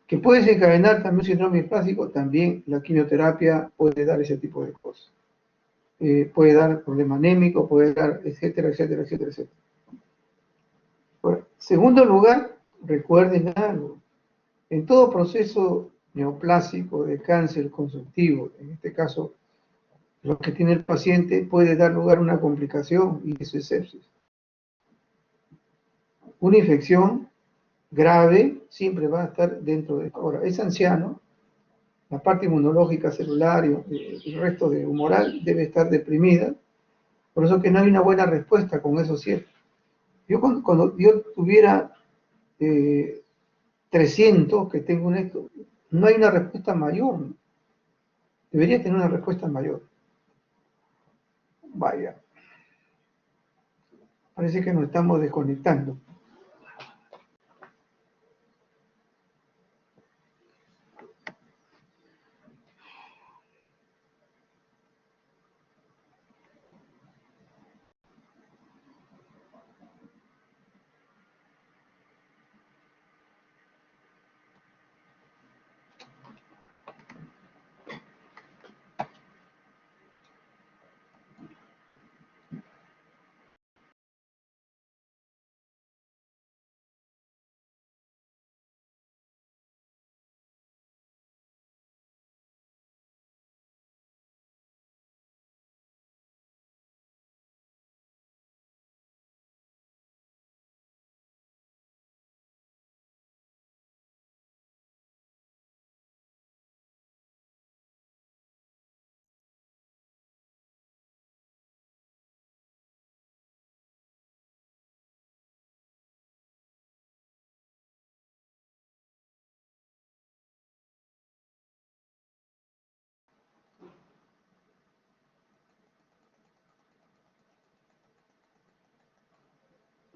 S1: Que puede desencadenar también un síndrome espásico, también la quimioterapia puede dar ese tipo de cosas. Puede dar problema anémico, puede dar, etcétera, etcétera, etcétera, etcétera. Bueno, segundo lugar, recuerden algo. En todo proceso neoplásico de cáncer consultivo, en este caso, lo que tiene el paciente puede dar lugar a una complicación y eso es sepsis. Una infección grave siempre va a estar dentro de... Ahora, es anciano, la parte inmunológica celular y el resto de humoral debe estar deprimida, por eso que no hay una buena respuesta con eso cierto. Yo cuando yo tuviera 300 que tengo en esto, no hay una respuesta mayor, ¿no? Debería tener una respuesta mayor. Vaya, parece que nos estamos desconectando.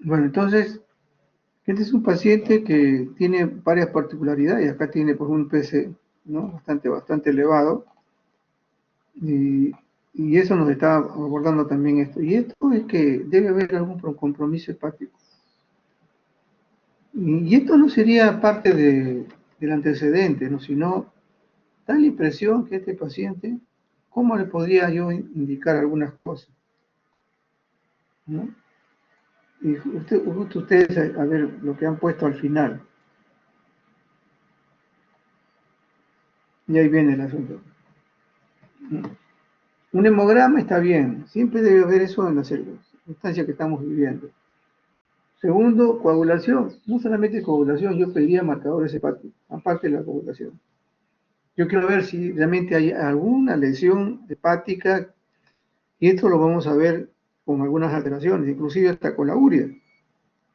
S1: Bueno, entonces, este es un paciente que tiene varias particularidades. Acá tiene pues, un PC, ¿no? bastante elevado. Y eso nos está abordando también esto. Y esto es que debe haber algún compromiso hepático. Y esto no sería parte del antecedente, ¿no? Sino da la impresión que este paciente, ¿cómo le podría yo indicar algunas cosas? ¿No? Y justo ustedes a ver lo que han puesto al final. Y ahí viene el asunto. Un hemograma está bien, siempre debe haber eso en la circunstancia que estamos viviendo. Segundo, coagulación. No solamente coagulación, yo pediría marcadores hepáticos, aparte de la coagulación. Yo quiero ver si realmente hay alguna lesión hepática, y esto lo vamos a ver con algunas alteraciones, inclusive hasta con la urea.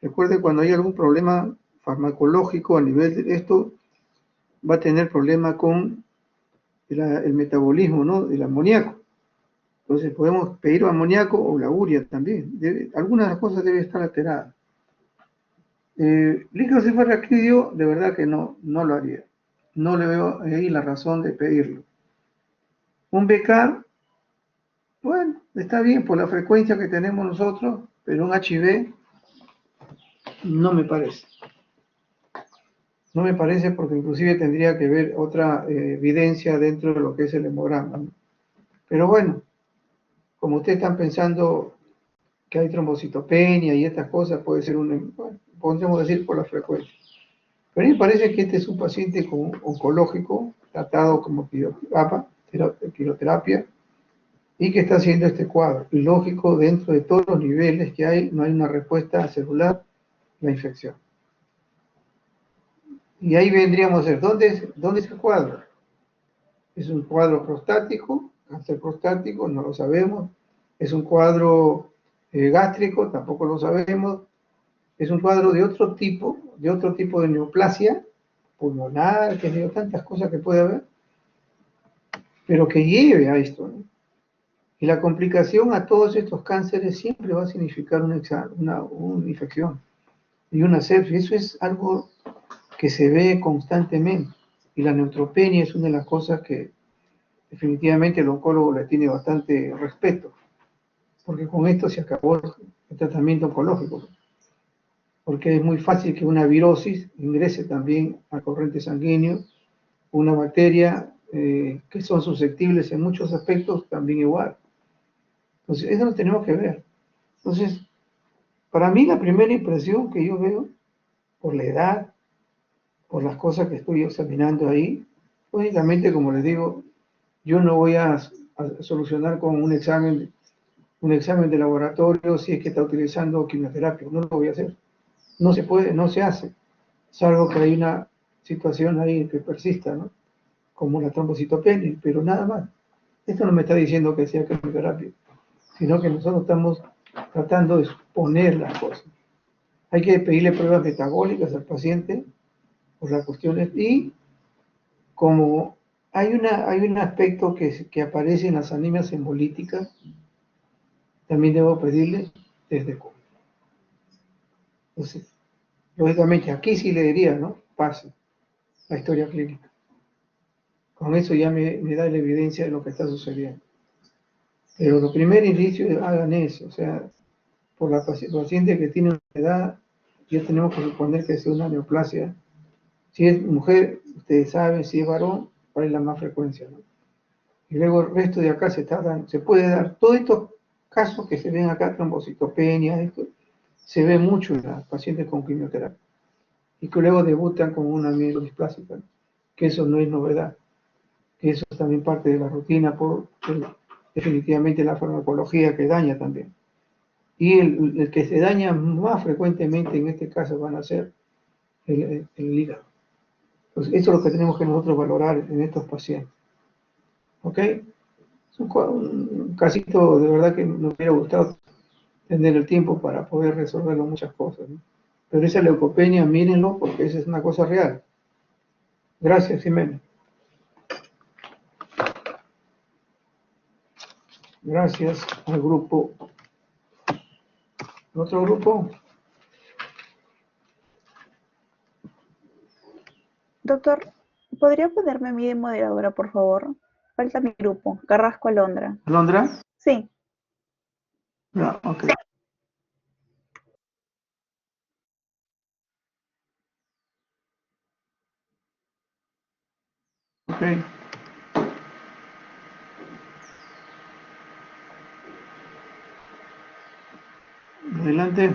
S1: Recuerde cuando hay algún problema farmacológico a nivel de esto va a tener problema con el metabolismo, ¿no? Del amoníaco. Entonces podemos pedir amoníaco o la urea también. Algunas de las cosas deben estar alteradas. Líquido cefalorraquídeo, de verdad que no lo haría. No le veo ahí la razón de pedirlo. Un BK, bueno, está bien por la frecuencia que tenemos nosotros, pero un HIV no me parece. No me parece porque inclusive tendría que ver otra evidencia dentro de lo que es el hemograma, ¿no? Pero bueno, como ustedes están pensando que hay trombocitopenia y estas cosas, puede ser bueno, podríamos decir por la frecuencia. Pero a mí me parece que este es un paciente oncológico, tratado como quimioterapia, y que está haciendo este cuadro. Y lógico, dentro de todos los niveles que hay, no hay una respuesta celular a la infección. Y ahí vendríamos a ver, ¿dónde es el cuadro? ¿Es un cuadro prostático? ¿Cáncer prostático? No lo sabemos. ¿Es un cuadro gástrico? Tampoco lo sabemos. ¿Es un cuadro de otro tipo de neoplasia pulmonar, que sé tantas cosas que puede haber, pero que lleve a esto, ¿no? Y la complicación a todos estos cánceres siempre va a significar una infección y una sepsis. Eso es algo que se ve constantemente. Y la neutropenia es una de las cosas que definitivamente el oncólogo le tiene bastante respeto, porque con esto se acabó el tratamiento oncológico. Porque es muy fácil que una virosis ingrese también al corriente sanguíneo, una bacteria que son susceptibles en muchos aspectos también igual. Entonces, eso lo tenemos que ver. Entonces, para mí la primera impresión que yo veo, por la edad, por las cosas que estoy examinando ahí, lógicamente, como les digo, yo no voy a solucionar con un examen de laboratorio si es que está utilizando quimioterapia, no lo voy a hacer. No se puede, no se hace, salvo que hay una situación ahí que persista, ¿no? Como la trombocitopenia, pero nada más. Esto no me está diciendo que sea quimioterapia, sino que nosotros estamos tratando de suponer las cosas. Hay que pedirle pruebas metabólicas al paciente por las cuestiones y como hay un aspecto que aparece en las anemias hemolíticas, también debo pedirle desde COVID. Entonces, lógicamente aquí sí le diría, ¿no? Pase la historia clínica. Con eso ya me da la evidencia de lo que está sucediendo. Pero lo primer indicio, hagan eso, o sea, por la paciente que tiene una edad, ya tenemos que suponer que es una neoplasia. Si es mujer, ustedes saben, si es varón, cuál es la más frecuencia, ¿no? Y luego el resto de acá se puede dar. Todos estos casos que se ven acá, trombocitopenia, esto, se ve mucho en las pacientes con quimioterapia. Y que luego debutan con una mielodisplásica, ¿no? Que eso no es novedad. Que eso es también parte de la rutina por definitivamente la farmacología que daña también. Y el que se daña más frecuentemente en este caso van a ser el hígado. Entonces, eso es lo que tenemos que nosotros valorar en estos pacientes. ¿Ok? Es un casito de verdad que nos hubiera gustado tener el tiempo para poder resolverlo muchas cosas, ¿no? Pero esa leucopenia, mírenlo, porque esa es una cosa real. Gracias, Jiménez. Gracias al grupo. ¿Otro grupo?
S4: Doctor, ¿podría ponerme a mí de moderadora, por favor? Falta mi grupo, Carrasco Alondra.
S1: ¿Alondra?
S4: Sí.
S1: No, ok. Ok. Adelante.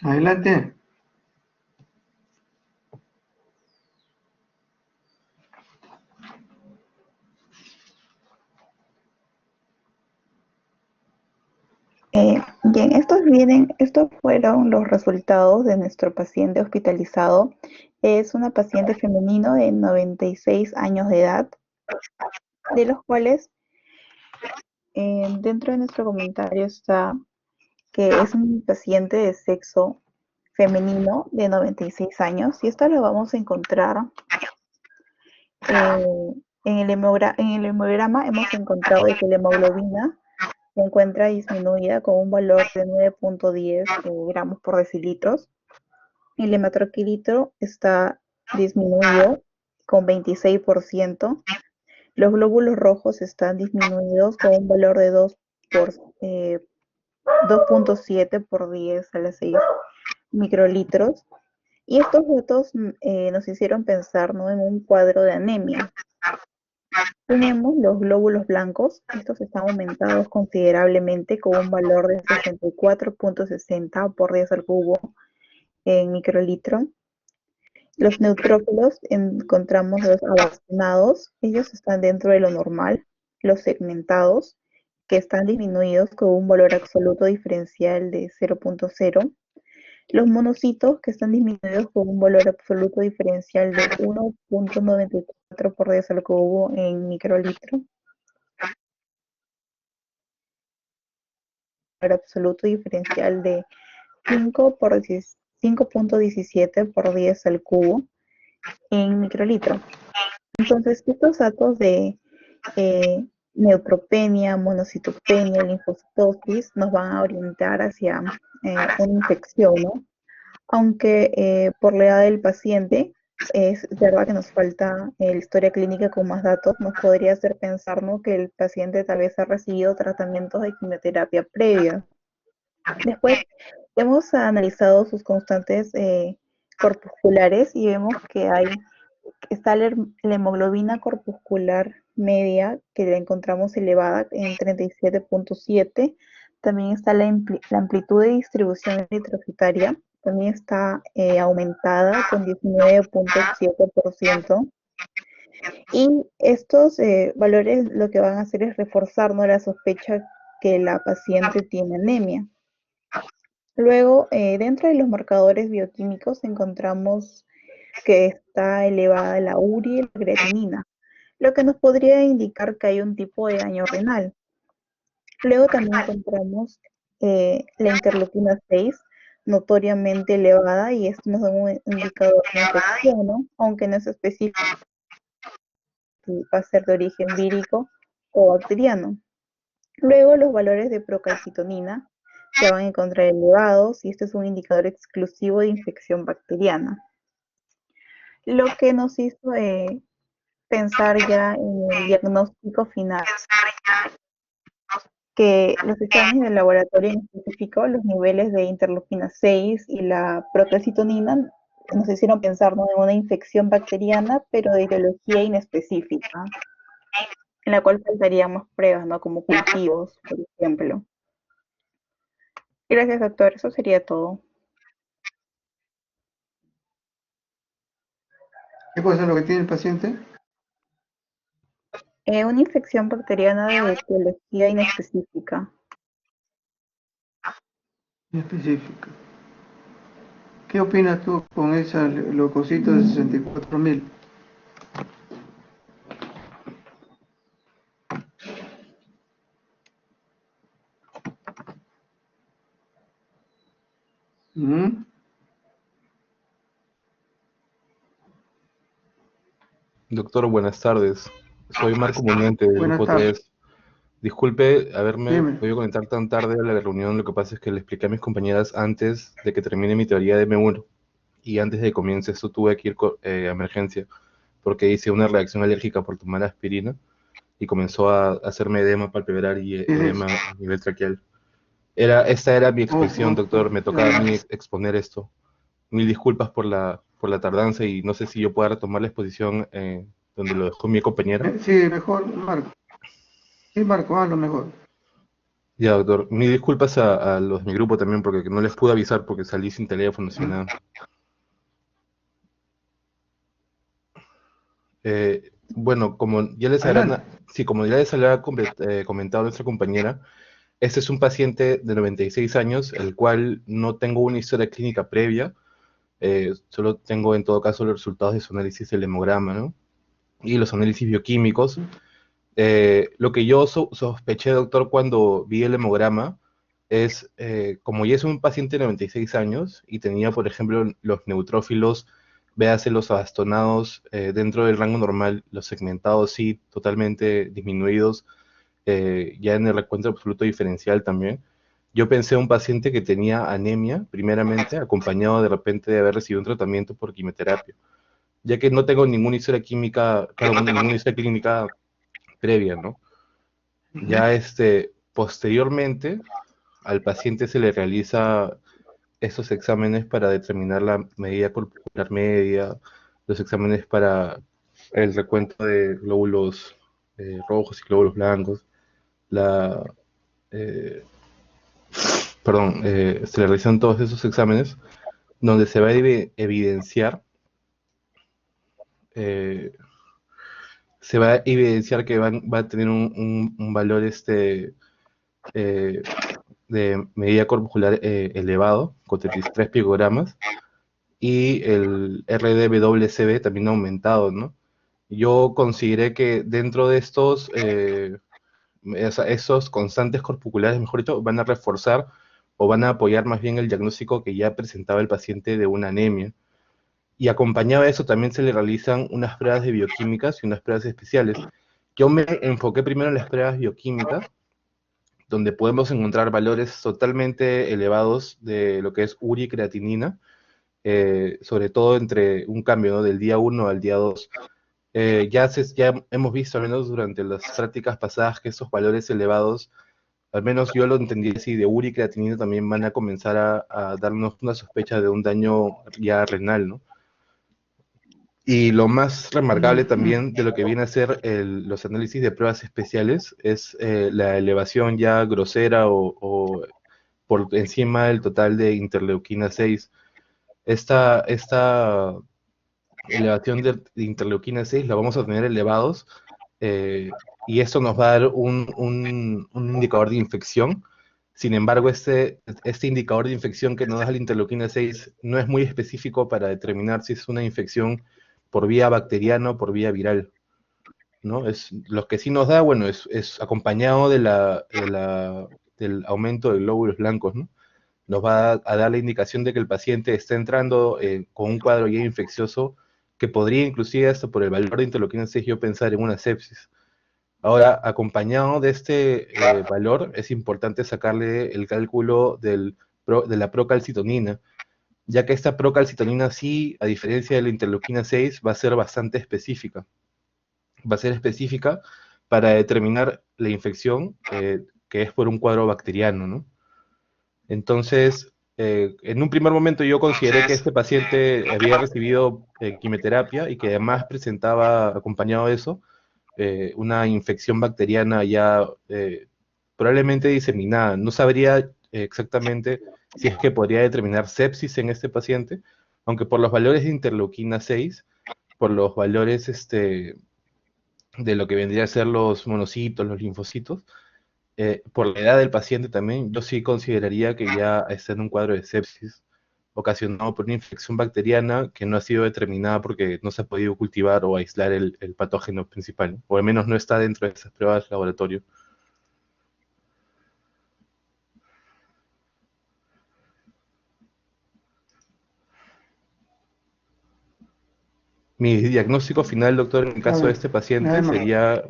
S1: Adelante.
S4: Bien, estos fueron los resultados de nuestro paciente hospitalizado. Es una paciente femenino de 96 años de edad, de los cuales dentro de nuestro comentario está que es un paciente de sexo femenino de 96 años, y esto lo vamos a encontrar en el hemograma. Hemos encontrado de que la hemoglobina se encuentra disminuida con un valor de 9.10 gramos por decilitros. El hematroquilitro está disminuido con 26%. Los glóbulos rojos están disminuidos con un valor de 2.7 por 10 a la 6 microlitros. Y estos datos nos hicieron pensar, ¿no?, en un cuadro de anemia. Tenemos los glóbulos blancos. Estos están aumentados considerablemente con un valor de 64.60 por 10 al cubo en microlitro. Los neutrófilos encontramos los abastonados. Ellos están dentro de lo normal. Los segmentados, que están disminuidos con un valor absoluto diferencial de 0.0. Los monocitos, que están disminuidos con un valor absoluto diferencial de 1.94 por 10 al cubo en microlitro. Valor absoluto diferencial de 5.17 por 10 al cubo en microlitro. Entonces, estos datos de neutropenia, monocitopenia, linfocitosis nos van a orientar hacia una infección, ¿no? Aunque por la edad del paciente, es verdad que nos falta la historia clínica con más datos, nos podría hacer pensar, ¿no?, que el paciente tal vez ha recibido tratamientos de quimioterapia previa. Después hemos analizado sus constantes corpusculares y vemos que está la hemoglobina corpuscular media, que la encontramos elevada en 37.7. También está la amplitud de distribución eritrocitaria, también está aumentada con 19.7%. Y estos valores lo que van a hacer es reforzarnos la sospecha que la paciente tiene anemia. Luego, dentro de los marcadores bioquímicos encontramos que está elevada la urea y la creatinina, lo que nos podría indicar que hay un tipo de daño renal. Luego también encontramos la interleuquina 6 notoriamente elevada, y esto nos da un indicador de infección, ¿no?, aunque no es específico si va a ser de origen vírico o bacteriano. Luego, los valores de procalcitonina se van a encontrar elevados, y este es un indicador exclusivo de infección bacteriana. Lo que nos hizo pensar ya en el diagnóstico final, que los exámenes del laboratorio, en específico los niveles de interleuquina 6 y la procalcitonina, nos hicieron pensar, ¿no?, en una infección bacteriana, pero de etiología inespecífica, en la cual faltarían más pruebas, ¿no?, como cultivos, por ejemplo. Gracias, doctor. Eso sería todo.
S1: ¿Qué puede ser lo que tiene el paciente?
S4: Una infección bacteriana de etiología inespecífica.
S1: Específica. ¿Qué opinas tú con esa leucocito de 64.000?
S5: Doctor, buenas tardes. Soy Marco Muñante del
S1: Buenas
S5: Grupo
S1: tardes.
S5: 3. Disculpe haberme
S1: Dime.
S5: podido conectar tan tarde a la reunión. Lo que pasa es que le expliqué a mis compañeras antes de que termine mi teoría de M1. Y antes de que comience esto tuve que ir a emergencia porque hice una reacción alérgica por tomar aspirina y comenzó a hacerme edema palpebral y edema a nivel traqueal. Esta era mi expresión, doctor. Me tocaba a mí exponer esto. Mil disculpas por la tardanza, y no sé si yo pueda retomar la exposición donde lo dejó mi compañera.
S1: Sí, mejor, Marco. Sí, Marco, a lo mejor.
S5: Ya, doctor. Mis disculpas a los de mi grupo también porque no les pude avisar porque salí sin teléfono, sin nada. Bueno, como ya les
S1: Adelante.
S5: sí, como ya les habrá comentado nuestra compañera, este es un paciente de 96 años, el cual no tengo una historia clínica previa, solo tengo en todo caso los resultados de su análisis del hemograma, ¿no? Y los análisis bioquímicos. Lo que yo sospeché, doctor, cuando vi el hemograma es, como ya es un paciente de 96 años y tenía, por ejemplo, los neutrófilos, véase los abastonados dentro del rango normal, los segmentados sí, totalmente disminuidos, ya en el recuento absoluto diferencial también. Yo pensé un paciente que tenía anemia, primeramente, acompañado de repente de haber recibido un tratamiento por quimioterapia, ya que no tengo ninguna historia química, perdón, ninguna historia clínica previa, ¿no?
S1: Ujú.
S5: Ya posteriormente al paciente se le realiza esos exámenes para determinar la medida corporal media, los exámenes para el recuento de glóbulos rojos y glóbulos blancos, la, eh, perdón, se le realizan todos esos exámenes donde se va a evidenciar, eh, que va a tener un valor eh, de medida corporal elevado, con 33 picogramas, y el RDWCB también ha aumentado, ¿no? Yo consideré que dentro de esos constantes corpusculares, mejor dicho, van a reforzar o van a apoyar más bien el diagnóstico que ya presentaba el paciente de una anemia. Y acompañado de eso también se le realizan unas pruebas de bioquímicas y unas pruebas especiales. Yo me enfoqué primero en las pruebas bioquímicas, donde podemos encontrar valores totalmente elevados de lo que es URI y creatinina, sobre todo entre un cambio, ¿no?, del día 1 al día 2. Ya hemos visto, al menos durante las prácticas pasadas, que esos valores elevados, al menos yo lo entendí así, de URI y creatinina también van a comenzar a darnos una sospecha de un daño ya renal, ¿no? Y lo más remarcable
S1: Ujú.
S5: también de lo que viene a ser los análisis de pruebas especiales es la elevación ya grosera o por encima del total de interleuquina 6. Esta elevación de interleuquina 6 la vamos a tener elevados, y esto nos va a dar un indicador de infección. Sin embargo, este indicador de infección que nos da la interleuquina 6 no es muy específico para determinar si es una infección por vía bacteriana o por vía viral, ¿no? Lo que sí nos da, bueno, es acompañado del aumento de glóbulos blancos, ¿no? Nos va a dar la indicación de que el paciente está entrando con un cuadro ya infeccioso que podría inclusive hasta por el valor de interleuquina 6 yo pensar en una sepsis. Ahora, acompañado de este valor, es importante sacarle el cálculo de la procalcitonina, ya que esta procalcitonina sí, a diferencia de la interleuquina 6, va a ser bastante específica. Va a ser específica para determinar la infección, que es por un cuadro bacteriano, ¿no? Entonces, en un primer momento yo consideré que este paciente había recibido quimioterapia y que además presentaba, acompañado de eso, una infección bacteriana ya probablemente diseminada. No sabría exactamente si es que podría determinar sepsis en este paciente, aunque por los valores de interleuquina 6, por los valores de lo que vendría a ser los monocitos, los linfocitos, por la edad del paciente también, yo sí consideraría que ya está en un cuadro de sepsis ocasionado por una infección bacteriana que no ha sido determinada porque no se ha podido cultivar o aislar el patógeno principal, ¿no? O al menos no está dentro de esas pruebas de laboratorio. Mi diagnóstico final, doctor, en el
S1: A
S5: caso de
S1: ver,
S5: este paciente
S1: nada más.
S5: sería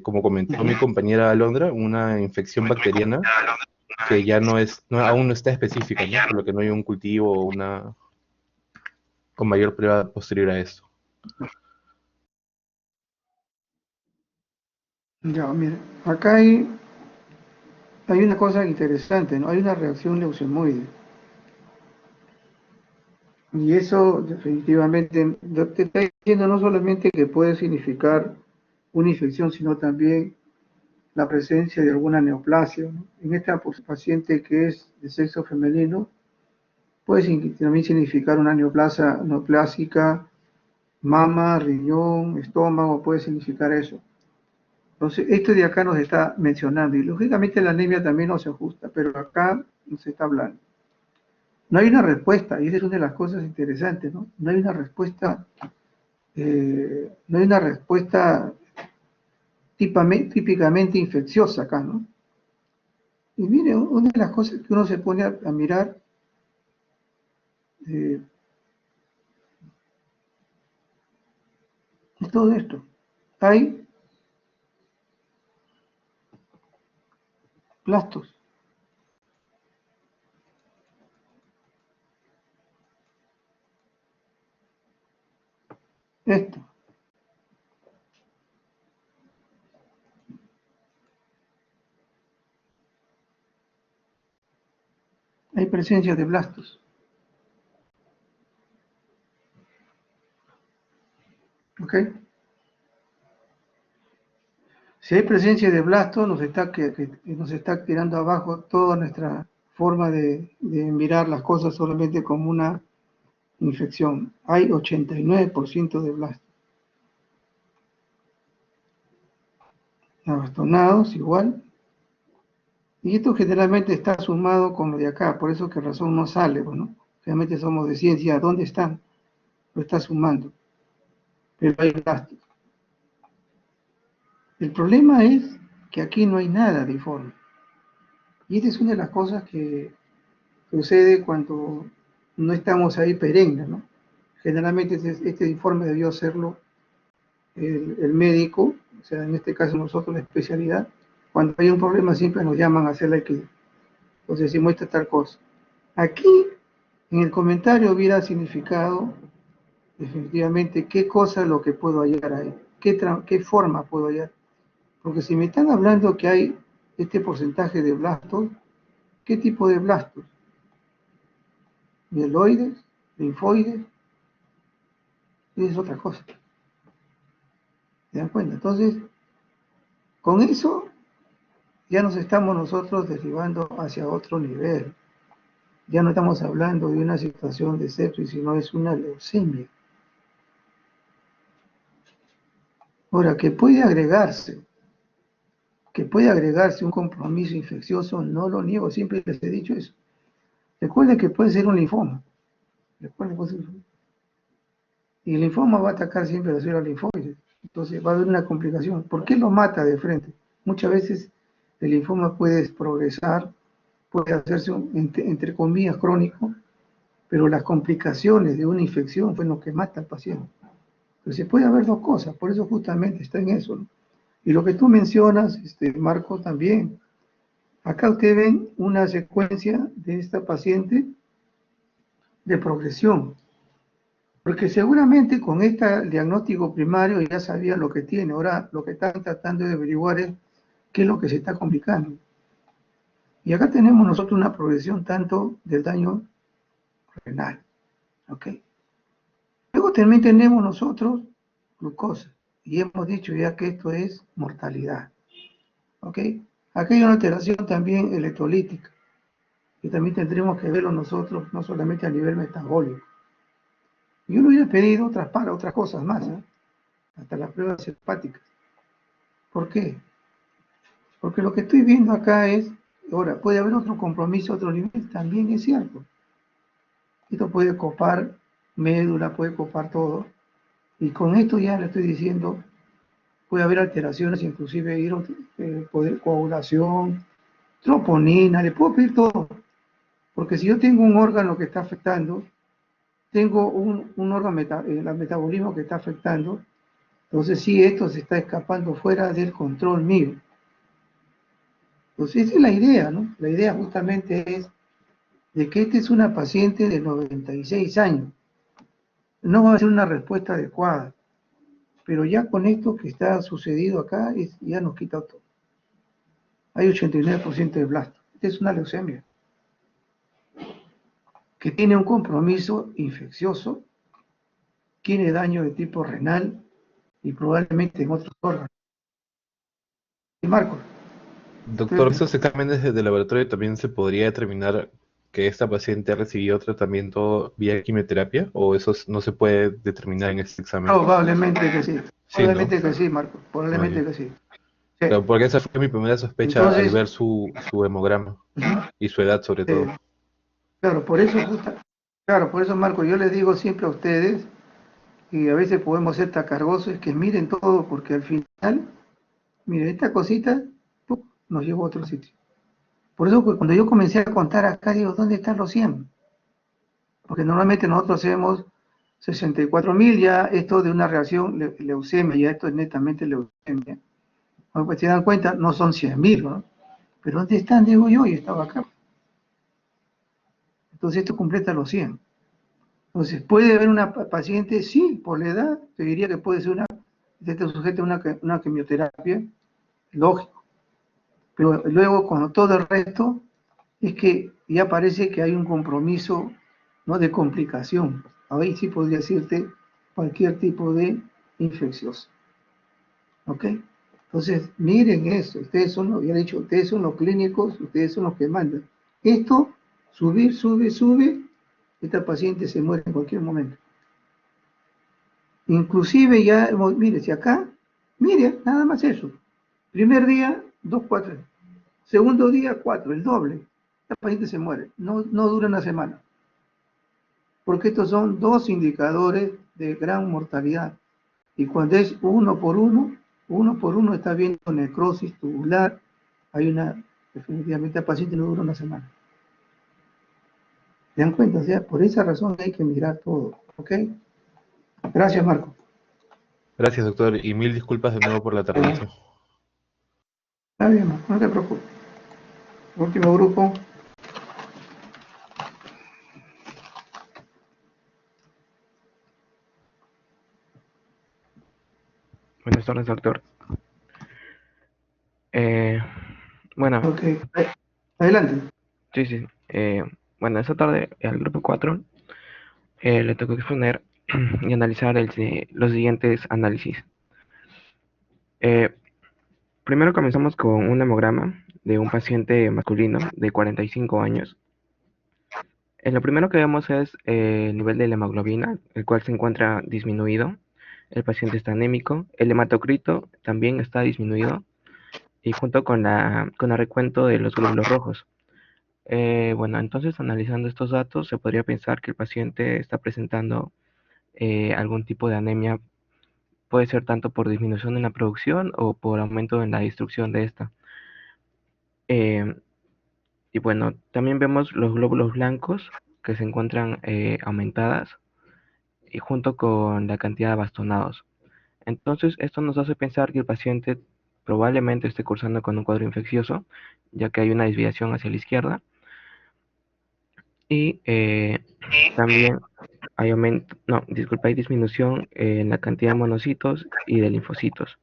S5: como comentó mi
S1: Ujú.
S5: compañera Alondra, una infección bacteriana que ya aún no está específica, ¿no? Por lo que no hay un cultivo o con mayor prueba posterior a esto.
S1: Ya, mira, acá hay una cosa interesante, ¿no? Hay una reacción leucemoide. Y eso definitivamente te está diciendo no solamente que puede significar una infección, sino también la presencia de alguna neoplasia, ¿no? En esta paciente que es de sexo femenino, puede también significar una neoplasia neoplásica, mama, riñón, estómago, puede significar eso. Entonces, esto de acá nos está mencionando, y lógicamente la anemia también no se ajusta, pero acá nos está hablando. No hay una respuesta, y esa es una de las cosas interesantes, ¿no? No hay una respuesta, típicamente infecciosa acá, ¿no? Y mire, una de las cosas que uno se pone a mirar, es todo esto. Hay plastos. Esto. Hay presencia de blastos. ¿Ok? Si hay presencia de blastos, nos está tirando abajo toda nuestra forma de mirar las cosas solamente como una infección. Hay 89% de blastos. Abastonados igual. Y esto generalmente está sumado con lo de acá, por eso que razón no sale, ¿no? Realmente somos de ciencia, ¿dónde están? Lo está sumando. Pero hay blastos. El problema es que aquí no hay nada de informe. Y esta es una de las cosas que sucede cuando no estamos ahí perennes, ¿no? Generalmente este informe debió hacerlo el médico, o sea, en este caso nosotros la especialidad. Cuando hay un problema siempre nos llaman a hacer la equidad. Entonces si muestra tal cosa. Aquí, en el comentario hubiera significado definitivamente qué cosa es lo que puedo hallar ahí, qué forma puedo hallar. Porque si me están hablando que hay este porcentaje de blastos, ¿qué tipo de blastos? ¿Mieloides? ¿Linfoides? Y es otra cosa. ¿Se dan cuenta? Entonces, con eso ya nos estamos nosotros derivando hacia otro nivel. Ya no estamos hablando de una situación de sepsis, sino es una leucemia. Ahora, que puede agregarse un compromiso infeccioso, no lo niego, siempre les he dicho eso. Recuerden que puede ser un linfoma. Y el linfoma va a atacar siempre a las células linfoides. Entonces va a haber una complicación. ¿Por qué lo mata de frente? Muchas veces el linfoma puede progresar, puede hacerse, entre comillas, crónico, pero las complicaciones de una infección fue lo que mata al paciente. Entonces puede haber dos cosas, por eso justamente está en eso, ¿no? Y lo que tú mencionas, Marco, también. Acá ustedes ven una secuencia de esta paciente de progresión, porque seguramente con este diagnóstico primario ya sabía lo que tiene. Ahora lo que están tratando de averiguar es qué es lo que se está complicando. Y acá tenemos nosotros una progresión tanto del daño renal. ¿Ok? Luego también tenemos nosotros glucosa. Y hemos dicho ya que esto es mortalidad. ¿Ok? Aquí hay una alteración también electrolítica. Y también tendremos que verlo nosotros, no solamente a nivel metabólico. Yo le hubiera pedido otras cosas más, ¿eh? Hasta las pruebas hepáticas. ¿Por qué? Porque lo que estoy viendo acá es, ahora, puede haber otro compromiso, otro nivel, también es cierto. Esto puede copar médula, puede copar todo. Y con esto ya le estoy diciendo, puede haber alteraciones, inclusive coagulación, troponina, le puedo pedir todo. Porque si yo tengo un órgano que está afectando, tengo un órgano, el metabolismo que está afectando, entonces sí, esto se está escapando fuera del control mío. Entonces esa es la idea, ¿no? La idea justamente es de que esta es una paciente de 96 años. No va a ser una respuesta adecuada, pero ya con esto que está sucedido acá, ya nos quita todo. Hay 89% de blasto. Esta es una leucemia que tiene un compromiso infeccioso, tiene daño de tipo renal y probablemente en otros órganos. Y Marcos.
S5: Doctor, ¿estos exámenes de laboratorio también se podría determinar que esta paciente ha recibido tratamiento vía quimioterapia? ¿O eso no se puede determinar en este examen?
S1: Probablemente que sí.
S5: Sí, ¿no?
S1: Probablemente que sí, Marco.
S5: Ah,
S1: Probablemente
S5: ya.
S1: que sí. Sí.
S5: Claro, porque esa fue mi primera sospecha al
S1: Entonces,
S5: ver su hemograma
S1: ujú,
S5: y su edad sobre todo.
S1: claro, por eso, claro, por eso, Marco, yo les digo siempre a ustedes, y a veces podemos ser tan cargosos, que miren todo, porque al final, miren, esta cosita ¡pum!, nos llevó a otro sitio. Por eso cuando yo comencé a contar acá, digo, ¿dónde están los 100? Porque normalmente nosotros hacemos 64.000, ya esto de una reacción leucemia, ya esto es netamente leucemia. Bueno, pues se dan cuenta, no son 100.000, ¿no? Pero ¿dónde están? Digo yo, y estaba acá. Entonces esto completa los 100. Entonces, ¿puede haber una paciente? Sí, por la edad, te diría que puede ser este sujeto una quimioterapia, lógico. Pero luego, con todo el resto, es que ya parece que hay un compromiso, ¿no?, de complicación. Ahí sí podría decirte cualquier tipo de infeccioso. ¿Ok? Entonces, miren eso. Ustedes son, ya he dicho, ustedes son los clínicos, ustedes son los que mandan. Esto, subir, sube, sube, esta paciente se muere en cualquier momento. Inclusive ya, mire, si acá, mire, nada más eso. Primer día, 2, 4. Segundo día, 4, el doble. La paciente se muere. No, no dura una semana. Porque estos son dos indicadores de gran mortalidad. Y cuando es uno por uno está viendo necrosis tubular. Hay definitivamente el paciente no dura una semana. ¿Se dan cuenta? O sea, por esa razón hay que mirar todo. ¿Ok? Gracias, Marco.
S5: Gracias, doctor, y mil disculpas de nuevo por la tardanza.
S1: Está bien, Marco, no te preocupes. Último grupo.
S6: Buenas tardes, doctor. Eh, bueno,
S1: Ok. Adelante.
S6: sí, sí. Bueno, esta tarde al grupo 4 le tocó exponer y analizar los siguientes análisis. Eh, Primero comenzamos con un hemograma de un paciente masculino de 45 años. Lo primero que vemos es el nivel de la hemoglobina, el cual se encuentra disminuido. El paciente está anémico. El hematocrito también está disminuido y junto con el recuento de los glóbulos rojos. Bueno, entonces analizando estos datos se podría pensar que el paciente está presentando algún tipo de anemia, puede ser tanto por disminución en la producción o por aumento en la destrucción de esta. Eh, y bueno, también vemos los glóbulos blancos que se encuentran aumentadas y junto con la cantidad de bastonados. Entonces, esto nos hace pensar que el paciente probablemente esté cursando con un cuadro infeccioso, ya que hay una desviación hacia la izquierda. Y también hay aumento, no, disculpa, hay disminución en la cantidad de monocitos y de linfocitos.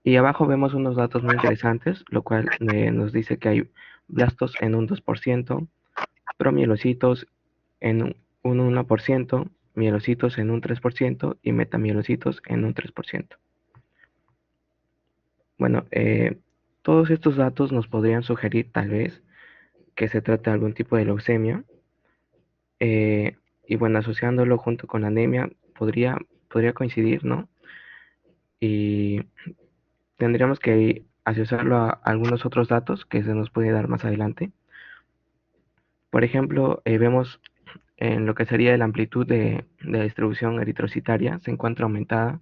S6: Y abajo vemos unos datos muy interesantes, lo cual nos dice que hay blastos en un 2%, promielocitos en un 1%, mielocitos en un 3% y metamielocitos en un 3%. Bueno, todos estos datos nos podrían sugerir tal vez que se trata de algún tipo de leucemia. Y bueno, asociándolo junto con la anemia podría coincidir, ¿no? Y tendríamos que asociarlo a algunos otros datos que se nos puede dar más adelante. Por ejemplo, vemos en lo que sería la amplitud de la distribución eritrocitaria, se encuentra aumentada.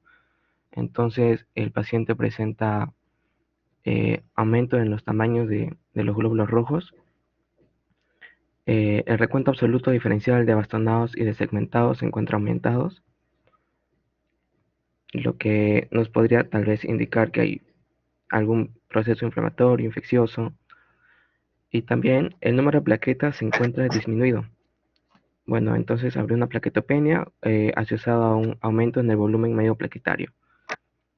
S6: Entonces, el paciente presenta aumento en los tamaños de los glóbulos rojos. El recuento absoluto diferencial de bastonados y de segmentados se encuentra aumentados, lo que nos podría tal vez indicar que hay algún proceso inflamatorio, infeccioso, y también el número de plaquetas se encuentra disminuido. Bueno, entonces habría una plaquetopenia asociada a un aumento en el volumen medio plaquetario.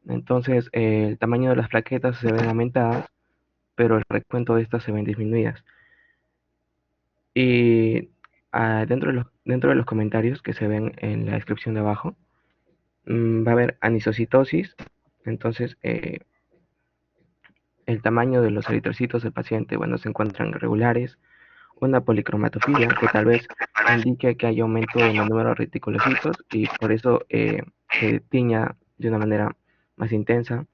S6: Entonces, el tamaño de las plaquetas se ven aumentadas, pero el recuento de estas se ven disminuidas. Y dentro de los comentarios que se ven en la descripción de abajo, va a haber anisocitosis. Entonces, El tamaño de los eritrocitos del paciente, bueno, se encuentran irregulares. Una policromatopía que tal vez indique que hay aumento en el número de reticulocitos y por eso se tiña de una manera más intensa.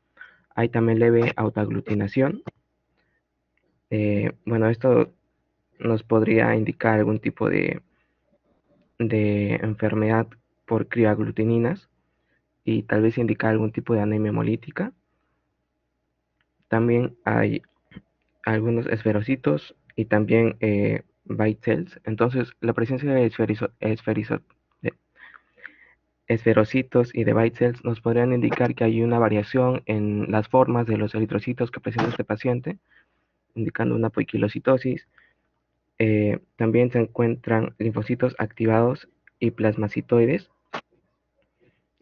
S6: Hay también leve autoaglutinación. Bueno, esto nos podría indicar algún tipo de enfermedad por crioaglutininas y tal vez indicar algún tipo de anemia hemolítica. También hay algunos esferocitos y también white cells. Entonces, la presencia de esferocitos y de white cells nos podrían indicar que hay una variación en las formas de los eritrocitos que presenta este paciente, indicando una poiquilocitosis. También se encuentran linfocitos activados y plasmacitoides,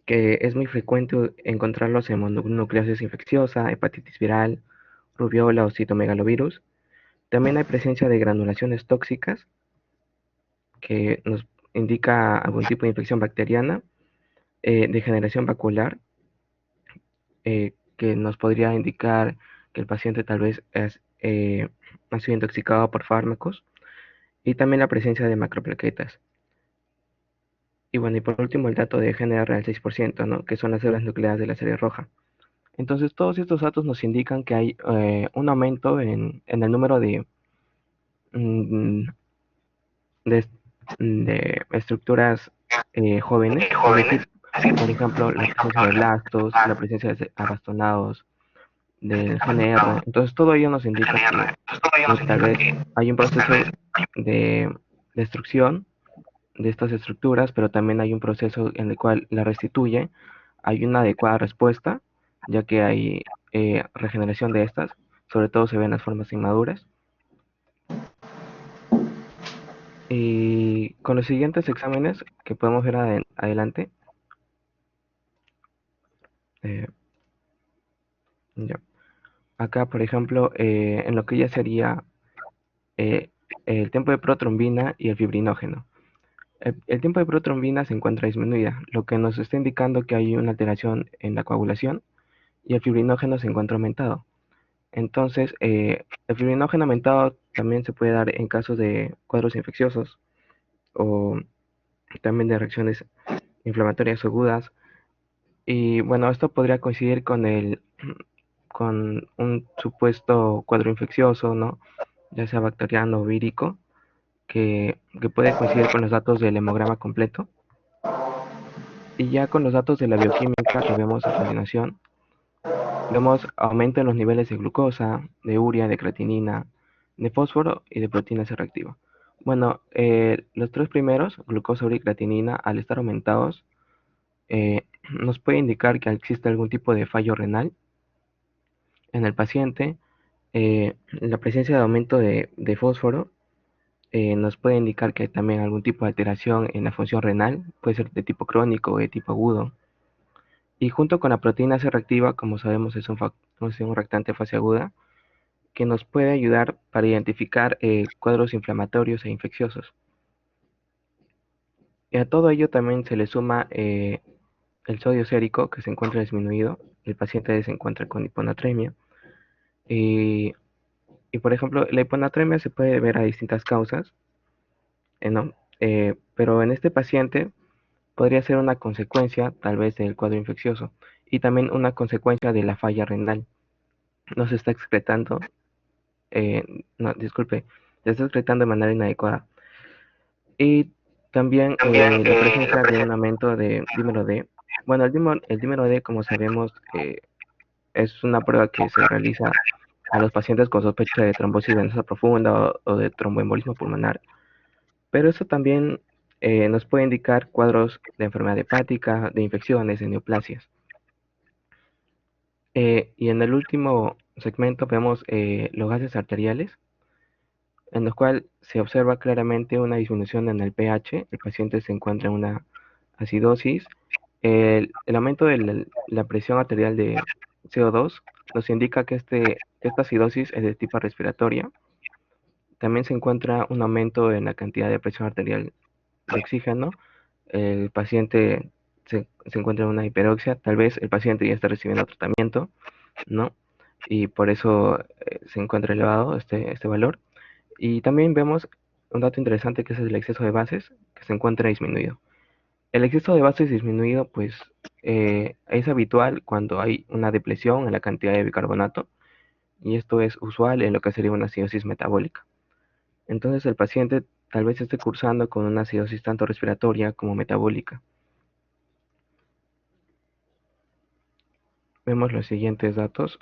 S6: que es muy frecuente encontrarlos en mononucleosis infecciosa, hepatitis viral, rubiola o citomegalovirus. También hay presencia de granulaciones tóxicas, que nos indica algún tipo de infección bacteriana, degeneración vacuolar, que nos podría indicar que el paciente tal vez ha sido intoxicado por fármacos, y también la presencia de macroplaquetas. Y bueno, y por último el dato de GNR al 6%, ¿no? Que son las células nucleares de la serie roja. Entonces todos estos datos nos indican que hay un aumento en el número mm, de, de estructuras jóvenes, es decir, por ejemplo, la presencia de blastos, la presencia de abastonados, del GNR. Entonces todo ello nos indica que tal vez hay un proceso de destrucción de estas estructuras, pero también hay un proceso en el cual la restituye, hay una adecuada respuesta, ya que hay regeneración de estas, sobre todo se ven las formas inmaduras. Y con los siguientes exámenes que podemos ver adelante, eh, ya. Acá, por ejemplo, en lo que ya sería eh, el tiempo de protrombina y el fibrinógeno. El tiempo de protrombina se encuentra disminuida, lo que nos está indicando que hay una alteración en la coagulación, y el fibrinógeno se encuentra aumentado. Entonces, el fibrinógeno aumentado también se puede dar en casos de cuadros infecciosos o también de reacciones inflamatorias agudas. Y bueno, esto podría coincidir con un supuesto cuadro infeccioso, ¿no? Ya sea bacteriano o vírico, que puede coincidir con los datos del hemograma completo. Y ya con los datos de la bioquímica que vemos a continuación, vemos aumento en los niveles de glucosa, de urea, de creatinina, de fósforo y de proteína C reactiva. Bueno, los tres primeros, glucosa, urea y creatinina, al estar aumentados, nos puede indicar que existe algún tipo de fallo renal en el paciente. La presencia de aumento de fósforo nos puede indicar que hay también algún tipo de alteración en la función renal, puede ser de tipo crónico o de tipo agudo. Y junto con la proteína C reactiva, como sabemos, es un reactante de fase aguda, que nos puede ayudar para identificar cuadros inflamatorios e infecciosos. Y a todo ello también se le suma el sodio sérico, que se encuentra disminuido, el paciente se encuentra con hiponatremia. Y, por ejemplo, la hiponatremia se puede ver a distintas causas, ¿no? Pero en este paciente podría ser una consecuencia tal vez del cuadro infeccioso y también una consecuencia de la falla renal. No se está excretando, no, disculpe, se está excretando de manera inadecuada. Y también la presencia de un aumento de dímero D. Bueno, el dímero D, como sabemos, es una prueba que se realiza a los pacientes con sospecha de trombosis venosa profunda o de tromboembolismo pulmonar. Pero eso también nos puede indicar cuadros de enfermedad hepática, de infecciones, de neoplasias. Y en el último segmento vemos los gases arteriales, en los cuales se observa claramente una disminución en el pH, el paciente se encuentra en una acidosis, el aumento de la presión arterial de CO2 nos indica que esta acidosis es de tipo respiratoria. También se encuentra un aumento en la cantidad de presión arterial de oxígeno, el paciente se encuentra en una hiperoxia, tal vez el paciente ya está recibiendo tratamiento, ¿no? y por eso se encuentra elevado este valor. Y también vemos un dato interesante que es el exceso de bases, que se encuentra disminuido. El exceso de bases disminuido, pues, es habitual cuando hay una depresión en la cantidad de bicarbonato, y esto es usual en lo que sería una acidosis metabólica. Entonces el paciente tal vez esté cursando con una acidosis tanto respiratoria como metabólica. Vemos los siguientes datos.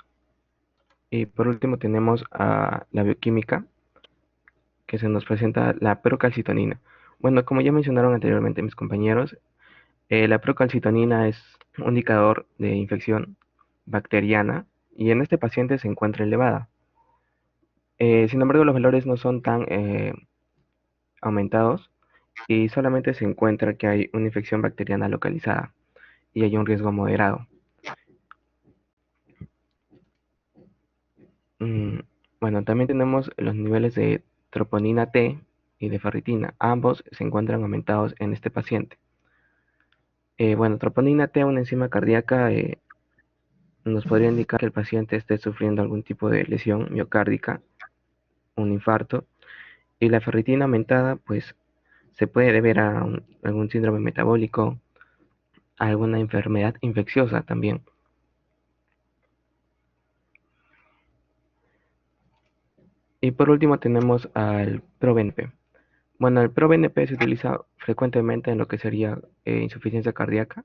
S6: Y por último tenemos a la bioquímica, que se nos presenta la procalcitonina. Bueno, como ya mencionaron anteriormente mis compañeros, la procalcitonina es un indicador de infección bacteriana y en este paciente se encuentra elevada. Sin embargo, los valores no son tan aumentados y solamente se encuentra que hay una infección bacteriana localizada y hay un riesgo moderado. Bueno, también tenemos los niveles de troponina T y de ferritina. Ambos se encuentran aumentados en este paciente. Bueno, troponina T, una enzima cardíaca, nos podría indicar que el paciente esté sufriendo algún tipo de lesión miocárdica, un infarto. Y la ferritina aumentada, pues, se puede deber a algún síndrome metabólico, a alguna enfermedad infecciosa también. Y por último tenemos al ProBNP. Bueno, el ProBNP se utiliza frecuentemente en lo que sería insuficiencia cardíaca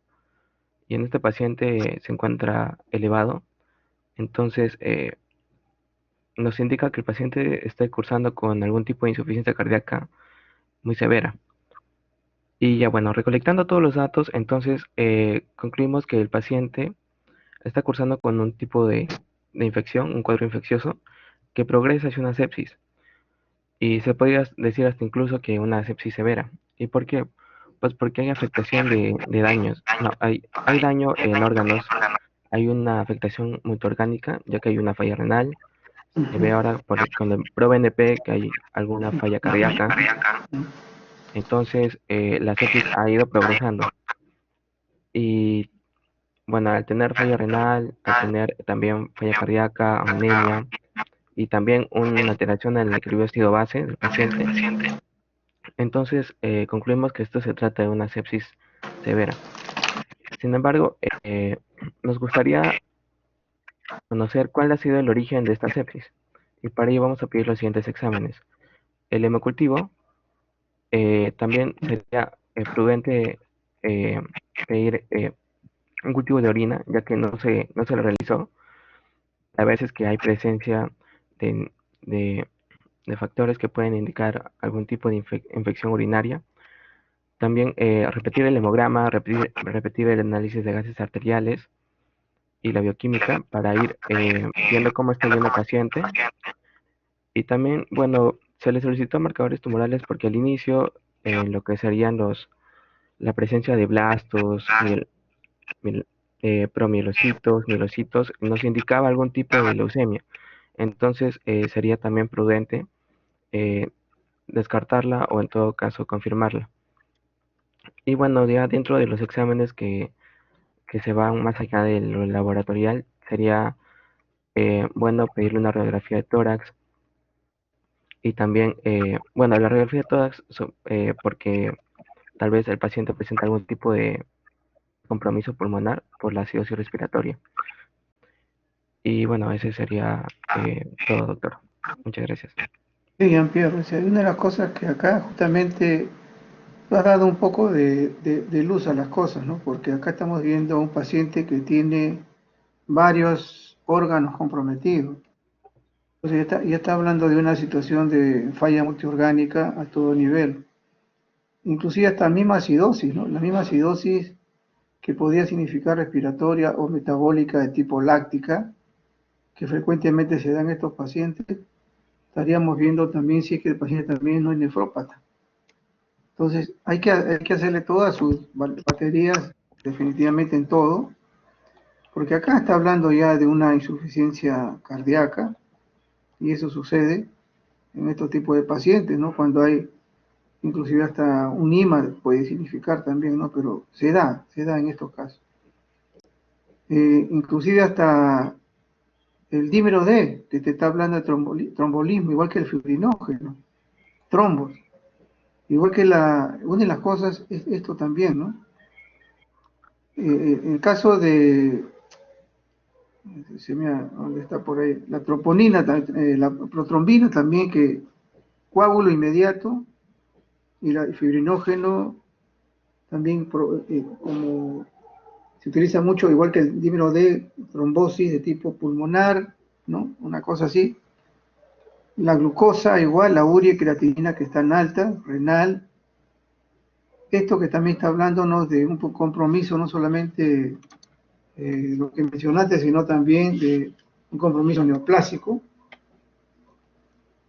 S6: y en este paciente se encuentra elevado. Entonces, nos indica que el paciente está cursando con algún tipo de insuficiencia cardíaca muy severa. Y ya bueno, recolectando todos los datos, entonces concluimos que el paciente está cursando con un tipo de infección, un cuadro infeccioso, que progresa hacia una sepsis. Y se podría decir hasta incluso que una sepsis severa. ¿Y por qué? Pues porque hay afectación de daños. No, hay daño en órganos, hay una afectación multiorgánica, ya que hay una falla renal. Se ve ahora con el ProBNP que hay alguna falla cardíaca. Entonces, la sepsis ha ido progresando. Y bueno, al tener falla renal, al tener también falla cardíaca, anemia, y también una alteración en el equilibrio ácido-base del paciente, entonces concluimos que esto se trata de una sepsis severa. Sin embargo, nos gustaría conocer cuál ha sido el origen de esta sepsis. Y para ello vamos a pedir los siguientes exámenes. El hemocultivo, también sería prudente pedir un cultivo de orina, ya que no se lo realizó. A veces que hay presencia de, de- de factores que pueden indicar algún tipo de infección urinaria. También repetir el hemograma, repetir el análisis de gases arteriales y la bioquímica para ir viendo cómo está yendo el paciente. Y también, bueno, se le solicitó marcadores tumorales porque al inicio, lo que serían la presencia de blastos, miel- promielocitos, mielocitos, nos indicaba algún tipo de leucemia. Entonces, sería también prudente eh, descartarla o en todo caso confirmarla. Y bueno, ya dentro de los exámenes que se van más allá de lo laboratorial, sería bueno pedirle una radiografía de tórax y también, bueno, la radiografía de tórax, porque tal vez el paciente presenta algún tipo de compromiso pulmonar por la acidosis respiratoria. Y bueno, ese sería todo, doctor. Muchas gracias.
S1: Sí, Jean-Pierre, o sea, una de las cosas que acá justamente tú has dado un poco de luz a las cosas, ¿no? Porque acá estamos viendo a un paciente que tiene varios órganos comprometidos. Entonces ya está hablando de una situación de falla multiorgánica a todo nivel. Inclusive hasta la misma acidosis, ¿no? La misma acidosis que podría significar respiratoria o metabólica de tipo láctica, que frecuentemente se da en estos pacientes, estaríamos viendo también si es que el paciente también no es nefrópata. Entonces hay que hacerle todas sus baterías definitivamente en todo, porque acá está hablando ya de una insuficiencia cardíaca y eso sucede en estos tipos de pacientes, ¿no? Cuando hay inclusive hasta un IMA puede significar también, ¿no? Pero se da en estos casos. Inclusive hasta el dímero D, te está hablando de trombolismo, igual que el fibrinógeno, trombos. Igual que una de las cosas es esto también, ¿no? En el caso de, ¿dónde está por ahí? La troponina, la protrombina también, que coágulo inmediato, y el fibrinógeno también, como se utiliza mucho, igual que el dímero D, trombosis de tipo pulmonar, ¿no? Una cosa así. La glucosa, igual, la urea y creatinina que están altas, renal. Esto que también está hablándonos de un compromiso, no solamente lo que mencionaste, sino también de un compromiso neoplásico,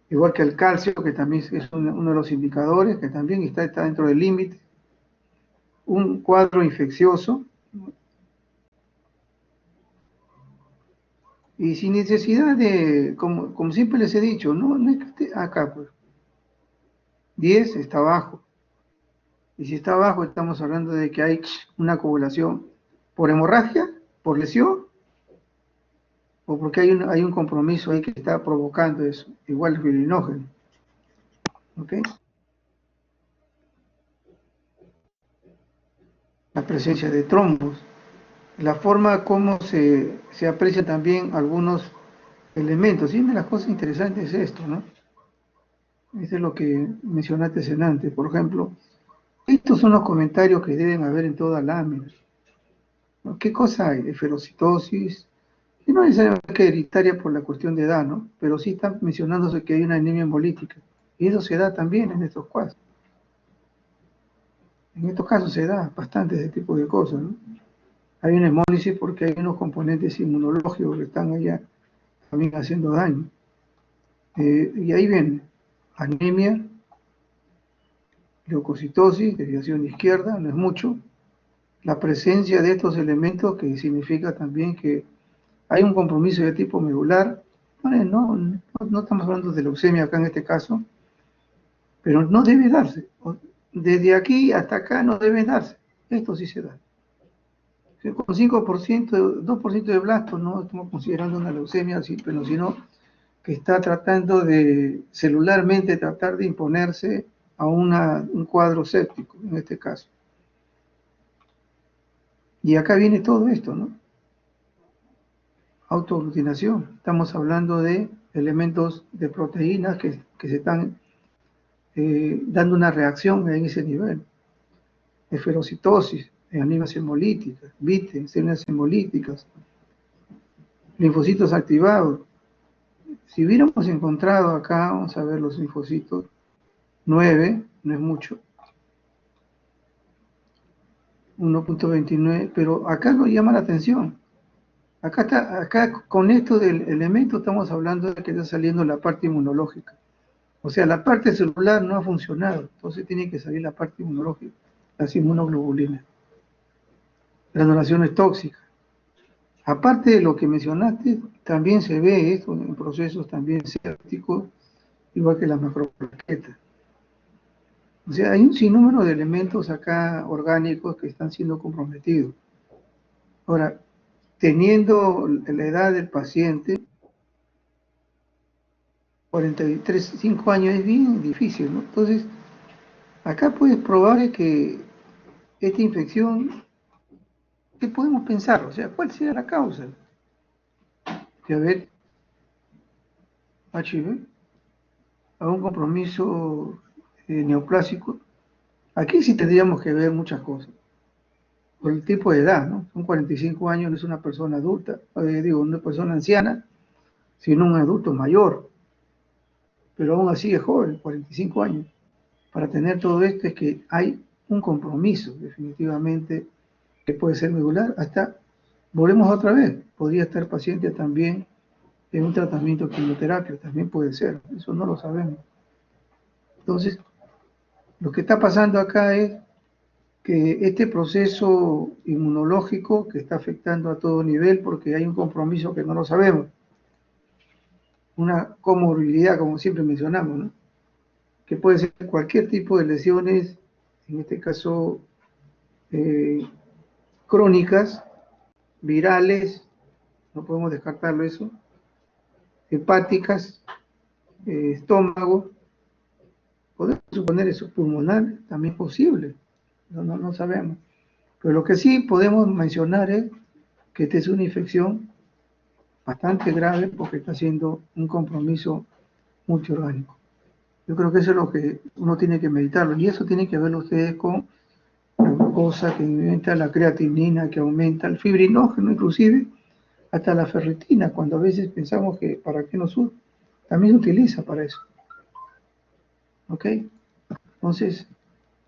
S1: igual que el calcio, que también es uno de los indicadores, que también está dentro del límite, un cuadro infeccioso, y sin necesidad de, como siempre les he dicho, no es que esté acá, pues, 10 está abajo, y si está abajo estamos hablando de que hay una coagulación por hemorragia, por lesión, o porque hay un compromiso ahí que está provocando eso, igual el fibrinógeno. ¿Ok? La presencia de trombos, la forma como se aprecian también algunos elementos. Y una de las cosas interesantes es esto, ¿no? Eso es lo que mencionaste antes. Por ejemplo, estos son los comentarios que deben haber en toda lámina, ¿no? ¿Qué cosa hay? Eferocitosis, y no necesariamente hereditaria por la cuestión de edad, ¿no? Pero sí está mencionándose que hay una anemia hemolítica. Y eso se da también en estos casos. En estos casos se da bastante ese tipo de cosas, ¿no? Hay una hemólisis porque hay unos componentes inmunológicos que están allá también haciendo daño. Y ahí viene anemia, leucocitosis, desviación izquierda, no es mucho. La presencia de estos elementos que significa también que hay un compromiso de tipo medular. No estamos hablando de leucemia acá en este caso, pero no debe darse. Desde aquí hasta acá no debe darse. Esto sí se da. Con 5%, 2% de blastos, no estamos considerando una leucemia, pero sino que está tratando de celularmente tratar de imponerse a un cuadro séptico, en este caso. Y acá viene todo esto, ¿no? Autoaglutinación. Estamos hablando de elementos de proteínas que se están dando una reacción en ese nivel. Eferocitosis, anemias hemolíticas, VITE, células hemolíticas, linfocitos activados. Si hubiéramos encontrado acá, vamos a ver los linfocitos, 9, no es mucho, 1.29, pero acá nos llama la atención. Acá con esto del elemento estamos hablando de que está saliendo la parte inmunológica. O sea, la parte celular no ha funcionado, entonces tiene que salir la parte inmunológica, las inmunoglobulinas. Granulaciones tóxicas. Aparte de lo que mencionaste, también se ve esto en procesos también sépticos, igual que las macroplaquetas. O sea, hay un sinnúmero de elementos acá orgánicos que están siendo comprometidos. Ahora, teniendo la edad del paciente, 43, 5 años es bien difícil, ¿no? Entonces, acá puedes probar que esta infección, ¿qué podemos pensar? O sea, ¿cuál será la causa? Diabetes, HIV, algún compromiso neoplásico. Aquí sí tendríamos que ver muchas cosas. Por el tipo de edad, ¿no? Son 45 años, no es una persona adulta, una persona anciana, sino un adulto mayor. Pero aún así es joven, 45 años. Para tener todo esto es que hay un compromiso, definitivamente, que puede ser medular. Hasta, volvemos otra vez, podría estar paciente también en un tratamiento de quimioterapia, también puede ser, eso no lo sabemos. Entonces, lo que está pasando acá es que este proceso inmunológico que está afectando a todo nivel, porque hay un compromiso que no lo sabemos, una comorbilidad, como siempre mencionamos, ¿no? Que puede ser cualquier tipo de lesiones, en este caso crónicas, virales, no podemos descartarlo eso, hepáticas, estómago, podemos suponer eso pulmonar, también es posible, no sabemos. Pero lo que sí podemos mencionar es que esta es una infección bastante grave porque está haciendo un compromiso multiorgánico. Yo creo que eso es lo que uno tiene que meditarlo, y eso tiene que verlo ustedes con la glucosa que aumenta, la creatinina que aumenta, el fibrinógeno inclusive, hasta la ferritina, cuando a veces pensamos que para qué nos sirve, también se utiliza para eso. ¿Ok? Entonces,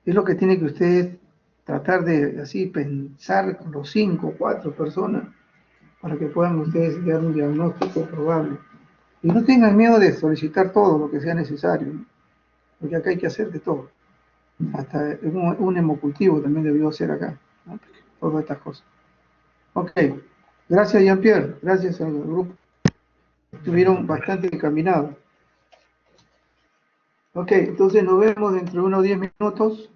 S1: es lo que tiene que ustedes tratar de así pensar con los 5 o 4 personas para que puedan ustedes dar un diagnóstico probable. Y no tengan miedo de solicitar todo lo que sea necesario, ¿no? Porque acá hay que hacer de todo. Hasta un hemocultivo también debió hacer acá, ¿no? Todas estas cosas. Ok, gracias Jean-Pierre, gracias al grupo. Estuvieron bastante encaminados. Ok, entonces nos vemos dentro de unos 10 minutos.